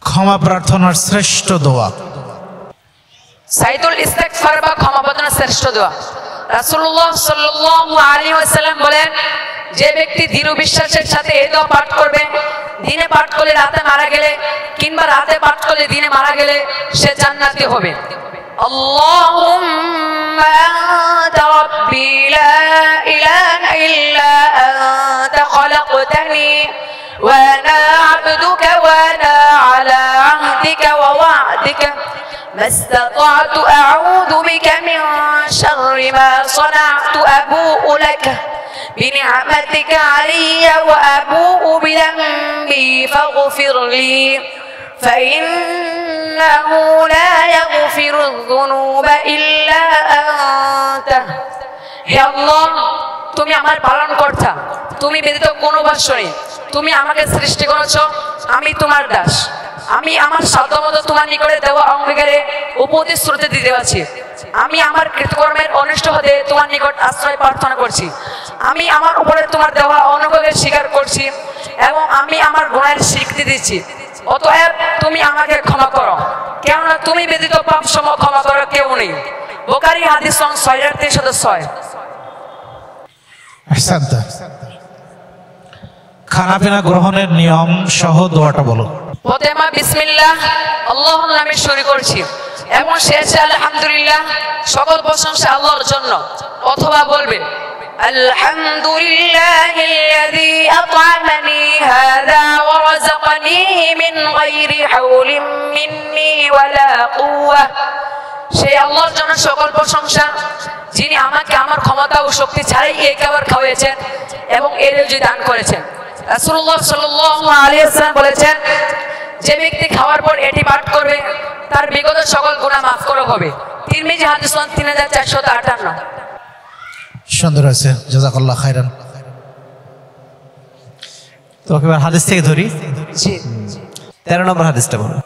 ক্ষমা প্রার্থনার শ্রেষ্ঠ দোয়া। সাইদুল ইস্তিগফার বা ক্ষমা প্রার্থনার শ্রেষ্ঠ দোয়া। রাসূলুল্লাহ সাল্লাল্লাহু আলাইহি ওয়াসাল্লাম বলেন, যে ব্যক্তি দৃঢ় বিশ্বাসের সাথে এই দোয়া পাঠ করবে, দিনে পাঠ করলে রাতে মারা গেলে কিংবা রাতে পাঠ করলে দিনে মারা গেলে সে জান্নাতি হবে। আল্লাহুম্মা আনতা রাব্বি লা ইলাহা ইল্লা আনতা খালাকতানি ওয়া আনা আবদুকা ওয়া আনা আলা আহদিকা ওয়া ওয়া'দিকা ما استطعت أعوذ بك من شر ما صنعت أبوء لك بنعمتك علي وأبوء بذنبي فاغفر لي فإنه لا يغفر الذنوب إلا أنت. হে আল্লাহ, তুমি আমার পালনকর্তা, তুমি ব্যতীত কোনো উপাস্য নেই। তুমি আমাকে সৃষ্টি করেছো, আমি তোমার দাস। আমি আমার সাধ্যমতো তোমার নিকটে দেওয়া অঙ্গীকারে উপদেশশ্রুতি দিতে আছি। আমি আমার কৃতকর্মের অনিষ্ট হতে তোমার নিকট আশ্রয় প্রার্থনা করছি। আমি আমার উপরে তোমার দেওয়া অনুগ্রহের স্বীকার করছি এবং আমি আমার গুণের স্বীকৃতি দিচ্ছি। অতএব তুমি আমাকে ক্ষমা করো, কেননা তুমি ব্যতীত পাপ সম ক্ষমা করার কেউ নেই। বুখারী হাদিস নং 6306। আহসান্ত। খানা পিনা গ্রহণের নিয়ম সহ দোয়াটা বলো। প্রথমে বিসমিল্লাহ আল্লাহর নামে শুরু করছি এবং শেষে আলহামদুলিল্লাহ, সকল প্রশংসা আল্লাহর জন্য। অথবা বলবে আলহামদুলিল্লাহিল্লাযী আত'আমানি হাযা ওয়া রাযাকানিহি মিন গায়রি হাওলিন মিন্নি ওয়ালা কুওয়া। সেই আল্লাহর জন্য সকল প্রশংসা যিনি আমাকে আমার ক্ষমতা ও শক্তি ছাড়াই এই খাবার খাওয়াইছেন এবং এর রুজি দান করেছেন। রাসূলুল্লাহ সাল্লাল্লাহু আলাইহি ওয়াসাল্লাম বলেছেন, যে ব্যক্তি খাওয়ার পর এটি পাঠ করবে তার বিগত সকল গুনাহ মাফ করা হবে। তিরমিজি হাদিস 3458। সুন্দর হয়েছে, জাযাকাল্লাহ খাইরান। তো এবার হাদিস থেকে ধরি। জি। 13 নম্বর হাদিসটা বলুন।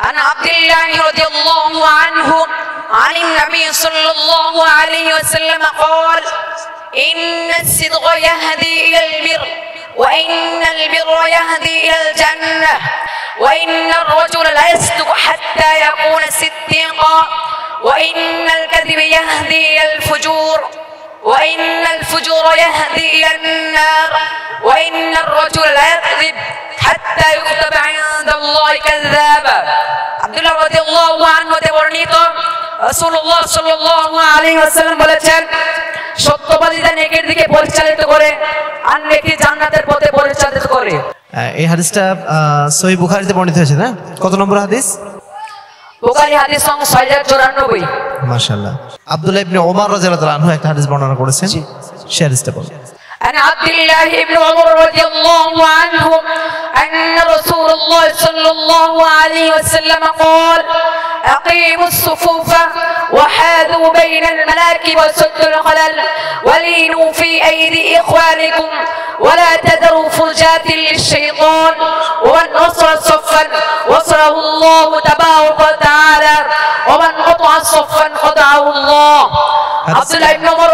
عن عبد الله رضي الله عنه عن النبي صلى الله عليه وسلم قال إن الصدق يهدي إلى البر وإن البر يهدي إلى الجنة وإن الرجل لا يصدق حتى يكون صديقا وإن الكذب يهدي إلى الفجور وإن الفجور يهدي إلى النار وإن الرجل لا يكذب حتى يكتب عند الله كذابا। আব্দুল্লাহ রাদিয়াল্লাহু আনহু হতে বর্ণিত, রাসূলুল্লাহ সাল্লাল্লাহু আলাইহি ওয়াসাল্লাম বলেছেন, সত্যবাদীরা নেকির দিকে পরিচালিত করে আর নেকি জান্নাতের পথে পরিচালিত করে। এই হাদিসটা সহিহ বুখারীতে বর্ণিত হয়েছে না? কত নম্বর হাদিস? বুখারী হাদিস সংখ্যা 6094। মাশাআল্লাহ। আব্দুল্লাহ ইবনে ওমর রাদিয়াল্লাহু আনহু একটা হাদিস বর্ণনা করেছেন, সেই হাদিসটা বলুন। عن عبد الله بن عمر رضي الله عنه أن رسول الله صلى الله عليه وسلم قال أقيموا الصفوف وحاذوا بين المناكب وسدوا الخلل ولينوا في أيدي إخوانكم ولا تذروا فرجات للشيطان ومن وصل صفا وصله الله تبارك وتعالى ومن قطع صفا قطعه الله। আব্দুল্লাহ ইবনে ওমর।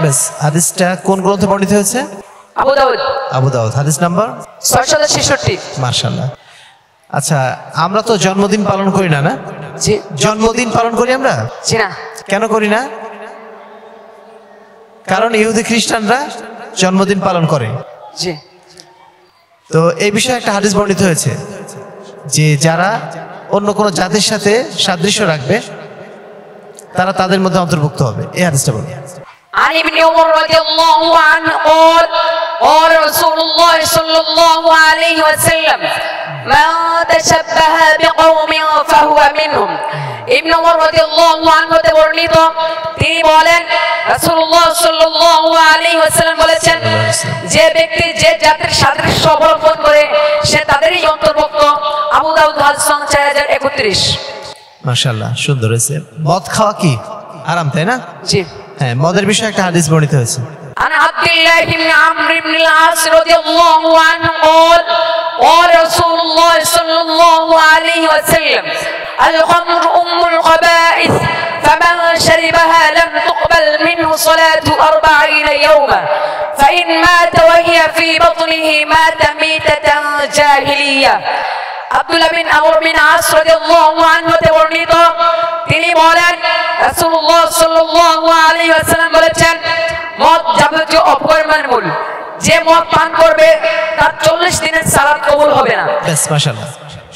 বেশ, হাদিসটা কোন গ্রন্থে বর্ণিত হয়েছে? আবু দাউদ। আবু দাউদ, হাদিস নাম্বার 666। মাশাআল্লাহ। আচ্ছা, আমরা তো জন্মদিন পালন করি না, না? জি। জন্মদিন পালন করি আমরা? জি না। কেন করি না? কারণ ইহুদি খ্রিস্টানরা জন্মদিন পালন করে। জি। তো এই বিষয়ে একটা হাদিস বর্ণিত হয়েছে যে যারা অন্য কোনো জাতির সাথে সাদৃশ্য রাখবে তারা তাদের মধ্যে অন্তর্ভুক্ত হবে। এই হাদিসটা বলুন। عن ابن عمر رضي الله عنه قال قال رسول الله صلى الله عليه وسلم من تشبه بقوم فهو منهم। ইবনে ওমর রাদিয়াল্লাহু আনহু তে বর্ণিত, তিনি বলেন রাসূলুল্লাহ সাল্লাল্লাহু আলাইহি ওয়াসাল্লাম বলেছেন, যে ব্যক্তি যে জাতির সাদৃশ্য অবলম্বন করে সে তাদেরই অন্তর্ভুক্ত। আবু দাউদ হাদিস 4031। মাশাআল্লাহ, সুন্দর হয়েছে। মদ খাওয়া কি হারাম, তাই না? জি। হ্যাঁ, মদের বিষয়ে একটা হাদিস বর্ণিত হয়েছে। عن عبد الله بن عمرو بن العاص رضي الله عنه قال قال رسول الله صلى الله عليه وسلم الخمر أم الخبائث فمن شربها لم تقبل منه صلاة 40 يوما فإن مات وهي في بطنه مات ميتة جاهلية। আব্দুল্লাহ বিন আমর বিন আস রাদিয়াল্লাহু আনহু তে বর্ণিত, তিনি বলেন রাসূলুল্লাহ সাল্লাল্লাহু আলাইহি ওয়াসাল্লাম বলেছেন, মদ যাবতীয় অপকর্মের, যে মদ পান করবে তার 40 দিনের সালাত কবুল হবে না। বেশ, মাশাআল্লাহ।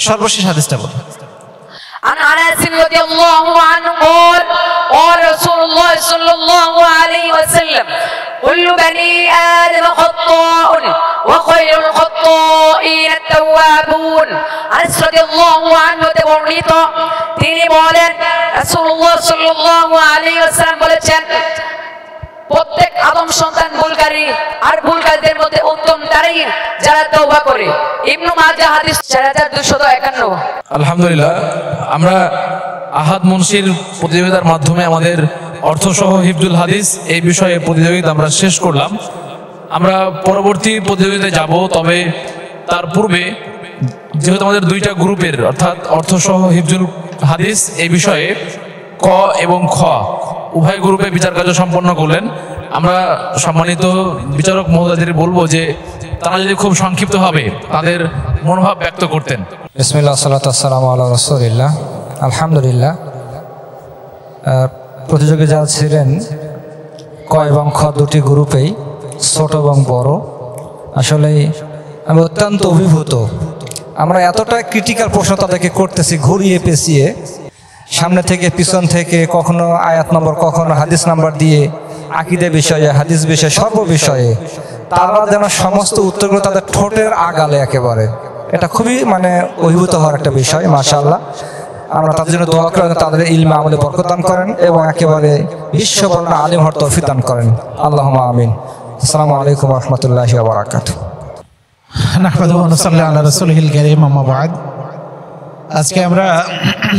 সর্বশেষ হাদিসটা বলুন। عن أنس رضي الله عنه قال قال رسول الله صلى الله عليه وسلم كل بني آدم خطاء وخير الخطائين التوابون। আনাস রাদিয়াল্লাহু আনহু তে বর্ণিত, তিনি বলেন রাসূলুল্লাহ সাল্লাল্লাহু আলাইহি ওয়াসাল্লাম বলেছেন, প্রত্যেক আদম সন্তান ভুলকারী, আর ভুলকারীদের মধ্যে উত্তম তারাই যারা তওবা করে। ইবনে মাজাহ হাদিস 4251। আলহামদুলিল্লাহ, আমরা আহাদ মুন্সির প্রতিযোগিতার মাধ্যমে আমাদের অর্থসহ হিফজুল হাদিস এই বিষয়ে প্রতিযোগিতা আমরা শেষ করলাম। আমরা পরবর্তী প্রতিযোগিতায় যাব, তবে তার পূর্বে যেহেতু আমাদের দুইটা গ্রুপের অর্থাৎ অর্থসহ হিফজুল হাদিস এই বিষয়ে ক এবং খ উভয় গ্রুপে বিচার কার্য সম্পন্ন করলেন। আমরা সম্মানিত বিচারক মহোদয়দের বলবো যে তারা যদি খুব সংক্ষিপ্তভাবে তাদের মনোভাব ব্যক্ত করতেন। বিসমিল্লাহ সাল্লাতু ওয়াসসালামু আলা রাসূলিল্লাহ। আলহামদুলিল্লাহ, প্রতিযোগী যারা ছিলেন ক এবং খ দুটি গ্রুপেই, ছোট এবং বড়, আসলে আমি অত্যন্ত অভিভূত। আমরা এতটা ক্রিটিক্যাল প্রশ্ন তাদেরকে করতেছি, ঘুরিয়ে পেঁচিয়ে, সামনে থেকে পিছন থেকে, কখনো আয়াত নম্বর, কখনো হাদিস নাম্বার দিয়ে, আকীদা বিষয়ে, হাদিস বিষয়ে, সর্ব বিষয়ে তারা যেন সমস্ত উত্তরগুলো তাদের ঠোঁটের আগালে একেবারে। এটা খুবই অভিভূত হওয়ার একটা বিষয়। মাশাআল্লাহ, আমরা তাদের জন্য দোয়া করেন, তাদের ইলমে আমলে বরকত দান করেন এবং একেবারে বিশ্ববরণ্য আলিম হওয়ার তৌফিক দান করেন। আল্লাহুম্মা আমিন। আসসালামু আলাইকুম ওয়া রাহমাতুল্লাহি ওয়া বারাকাতুহু। নাহমাদুহু ওয়া নুসাল্লি আলা রাসূলিহিল কারীম, আম্মা বা'দ। আজকে আমরা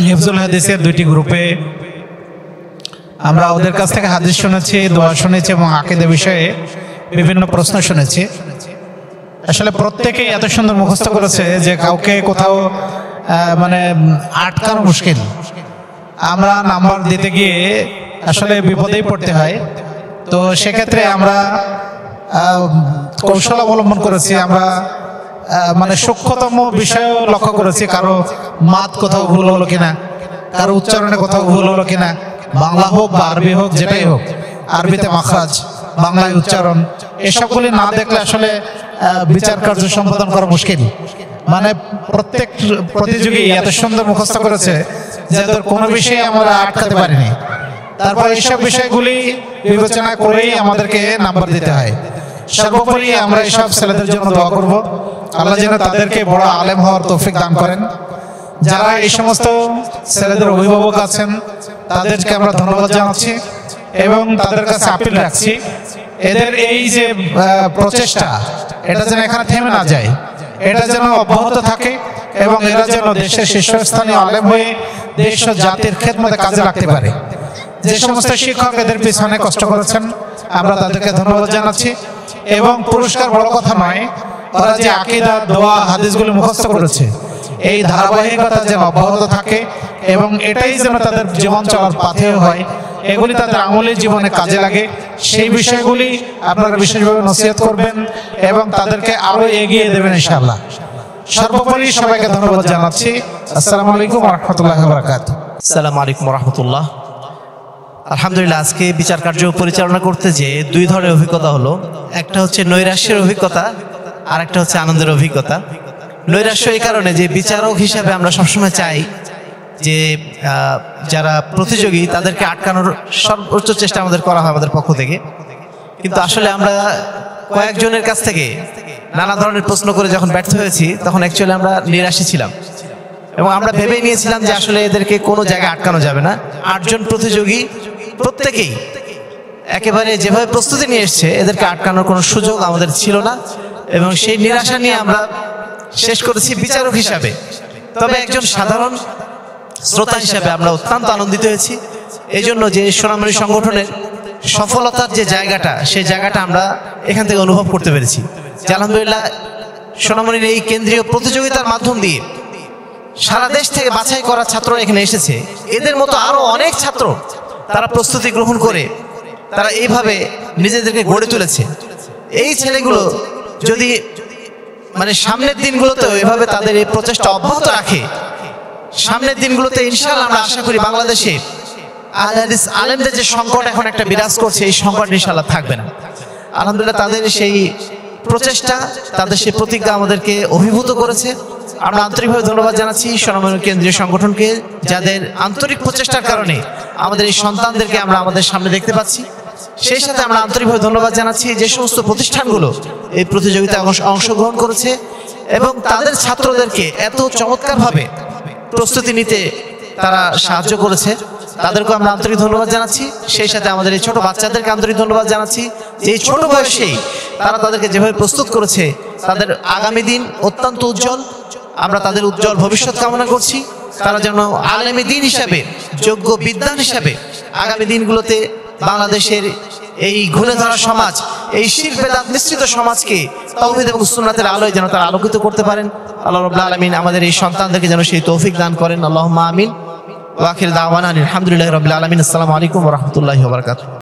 হিফজুল হাদিসের দুইটি গ্রুপে আমরা ওদের কাছ থেকে হাদিস শুনেছি, দোয়া শুনেছি এবং আকীদা বিষয়ে বিভিন্ন প্রশ্ন শুনেছি। আসলে প্রত্যেকেই এত সুন্দর মুখস্থ করেছে যে কাউকে কোথাও মানে আটকানো মুশকিল। আমরা নাম্বার দিতে গিয়ে আসলে বিপদেই পড়তে হয়। তো সেক্ষেত্রে আমরা কৌশল অবলম্বন করেছি। আমরা মানে সূক্ষ্মতম বিষয় লক্ষ্য করেছি, কারো মাত কোথাও ভুল হলো কিনা, কারো উচ্চারণে কোথাও ভুল হলো কিনা, বাংলা হোক বা আরবি হোক, যেটাই হোক, আরবিতে মাখরাজ, বাংলায় উচ্চারণ, এসবগুলি না দেখলে আসলে বিচার কার্য সম্পাদন করা মুশকিল। মানে প্রত্যেক প্রতিযোগী এত সুন্দর মুখস্থ করেছে যে তোর কোনো বিষয়ে আমরা আটকাতে পারিনি। তারপর এইসব বিষয়গুলি বিবেচনা করেই আমাদেরকে নাম্বার দিতে হয়। সর্বোপরি আমরা এইসব ছেলেদের জন্য দোয়া করব, আল্লাহ যেন তাদেরকে বড় আলেম হওয়ার তৌফিক দান করেন। যারা এই সমস্ত ছেলেদের অভিভাবক আছেন তাদেরকে আমরা ধন্যবাদ জানাচ্ছি এবং তাদের কাছে আপিল রাখছি, এদের এই যে প্রচেষ্টা এটা যেন এখানে থেমে না যায়, এটা যেন অব্যাহত থাকে এবং এরা যেন দেশের শীর্ষস্থানীয় আলেম হয়ে দেশ ও জাতির খেদমতে কাজে লাগতে পারে। যে সমস্ত শিক্ষক এদের পিছনে কষ্ট করেছেন আমরা তাদেরকে ধন্যবাদ জানাচ্ছি এবং পুরস্কার বড় কথা নয়, ওরা যে আকীদা, দোয়া, হাদিসগুলি মুখস্থ করেছে এই ধারাবাহিকতা যেন অব্যাহত থাকে এবং এটাই যেন তাদের জীবন চলার পাথেয় হয়, এগুলি তাদের আমলি জীবনে কাজে লাগে। সেই বিষয়গুলি আপনারা বিশেষভাবে নসিহত করবেন এবং তাদেরকে আরো এগিয়ে দেবেন ইনশাআল্লাহ। সর্বোপরি সবাইকে ধন্যবাদ জানাচ্ছি। আসসালামু আলাইকুম ওয়া রাহমাতুল্লাহি ওয়া বারাকাতুহু। আসসালামু আলাইকুম ওয়া রাহমাতুল্লাহ। আলহামদুলিল্লাহ, আজকে বিচার কার্য পরিচালনা করতে যে দুই ধরনের অভিজ্ঞতা হলো। একটা হচ্ছে নৈরাশ্যের অভিজ্ঞতা, আর একটা হচ্ছে আনন্দের অভিজ্ঞতা। নৈরাশ্য এই কারণে যে বিচারক হিসাবে আমরা সবসময় চাই যে যারা প্রতিযোগী তাদেরকে আটকানোর সর্বোচ্চ চেষ্টা আমাদের করা হয় আমাদের পক্ষ থেকে, কিন্তু আসলে আমরা কয়েকজনের কাছ থেকে নানা ধরনের প্রশ্ন করে যখন ব্যর্থ হয়েছি তখন অ্যাকচুয়ালি আমরা নিরাশী ছিলাম এবং আমরা ভেবে নিয়েছিলাম যে আসলে এদেরকে কোনো জায়গায় আটকানো যাবে না। 8 জন প্রতিযোগী প্রত্যেকেই একেবারে যেভাবে প্রস্তুতি নিয়ে এসছে এদেরকে আটকানোর কোনো সুযোগ আমাদের ছিল না এবং সেই নিরাশা নিয়ে আমরা শেষ করেছি বিচারক হিসাবে। তবে একজন সাধারণ শ্রোতা হিসাবে আমরা অত্যন্ত আনন্দিত হয়েছি এই জন্য যে সোনামণি সংগঠনের সফলতার যে জায়গাটা, সেই জায়গাটা আমরা এখান থেকে অনুভব করতে পেরেছি। আলহামদুলিল্লাহ, সোনামণির এই কেন্দ্রীয় প্রতিযোগিতার মাধ্যম দিয়ে সারা দেশ থেকে বাছাই করা ছাত্র এখানে এসেছে। এদের মতো আরো অনেক ছাত্র তারা প্রস্তুতি গ্রহণ করে তারা এইভাবে নিজেদেরকে গড়ে তুলেছে। এই ছেলেগুলো যদি মানে সামনের দিনগুলোতেও এভাবে তাদের এই প্রচেষ্টা অব্যাহত রাখে, সামনের দিনগুলোতে ইনশাআল্লাহ আমরা আশা করি বাংলাদেশে আহলে হাদিস আলেমদের যে সংকট এখন একটা বিরাজ করছে এই সংকট ইনশাআল্লাহ থাকবে না। আলহামদুলিল্লাহ, তাদের সেই প্রচেষ্টা, তাদের সেই প্রতিজ্ঞা আমাদেরকে অভিভূত করেছে। আমরা আন্তরিকভাবে ধন্যবাদ জানাচ্ছি সোনামণি কেন্দ্রীয় সংগঠনকে, যাদের আন্তরিক প্রচেষ্টার কারণে আমাদের এই সন্তানদেরকে আমরা আমাদের সামনে দেখতে পাচ্ছি। সেই সাথে আমরা আন্তরিকভাবে ধন্যবাদ জানাচ্ছি যে সমস্ত প্রতিষ্ঠানগুলো এই প্রতিযোগিতায় অংশগ্রহণ করেছে এবং তাদের ছাত্রদেরকে এত চমৎকারভাবে প্রস্তুতি নিতে তারা সাহায্য করেছে, তাদেরকে আমরা আন্তরিক ধন্যবাদ জানাচ্ছি। সেই সাথে আমাদের এই ছোট বাচ্চাদেরকে আন্তরিক ধন্যবাদ জানাচ্ছি যে এই ছোট বয়সেই তারা তাদেরকে যেভাবে প্রস্তুত করেছে, তাদের আগামী দিন অত্যন্ত উজ্জ্বল। আমরা তাদের উজ্জ্বল ভবিষ্যৎ কামনা করছি। তারা যেন আলেমে দ্বীন হিসাবে, যোগ্য বিদ্বান হিসাবে আগামী দিনগুলোতে বাংলাদেশের এই ঘুরে ধরা সমাজ, এই শিরক বেদাত মিশ্রিত সমাজকে তাওহীদ এবং সুন্নাতের আলোয় যেন তারা আলোকিত করতে পারেন। আল্লাহ রাব্বুল আলামিন আমাদের এই সন্তানদেরকে যেন সেই তৌফিক দান করেন। আল্লাহুম্মা আমিন। ওয়া আখির দাওয়ানা আলহামদুলিল্লাহি রাব্বিল আলামিন। আসসালামু আলাইকুম ওয়া রাহমাতুল্লাহি ওয়া বারাকাতুহু।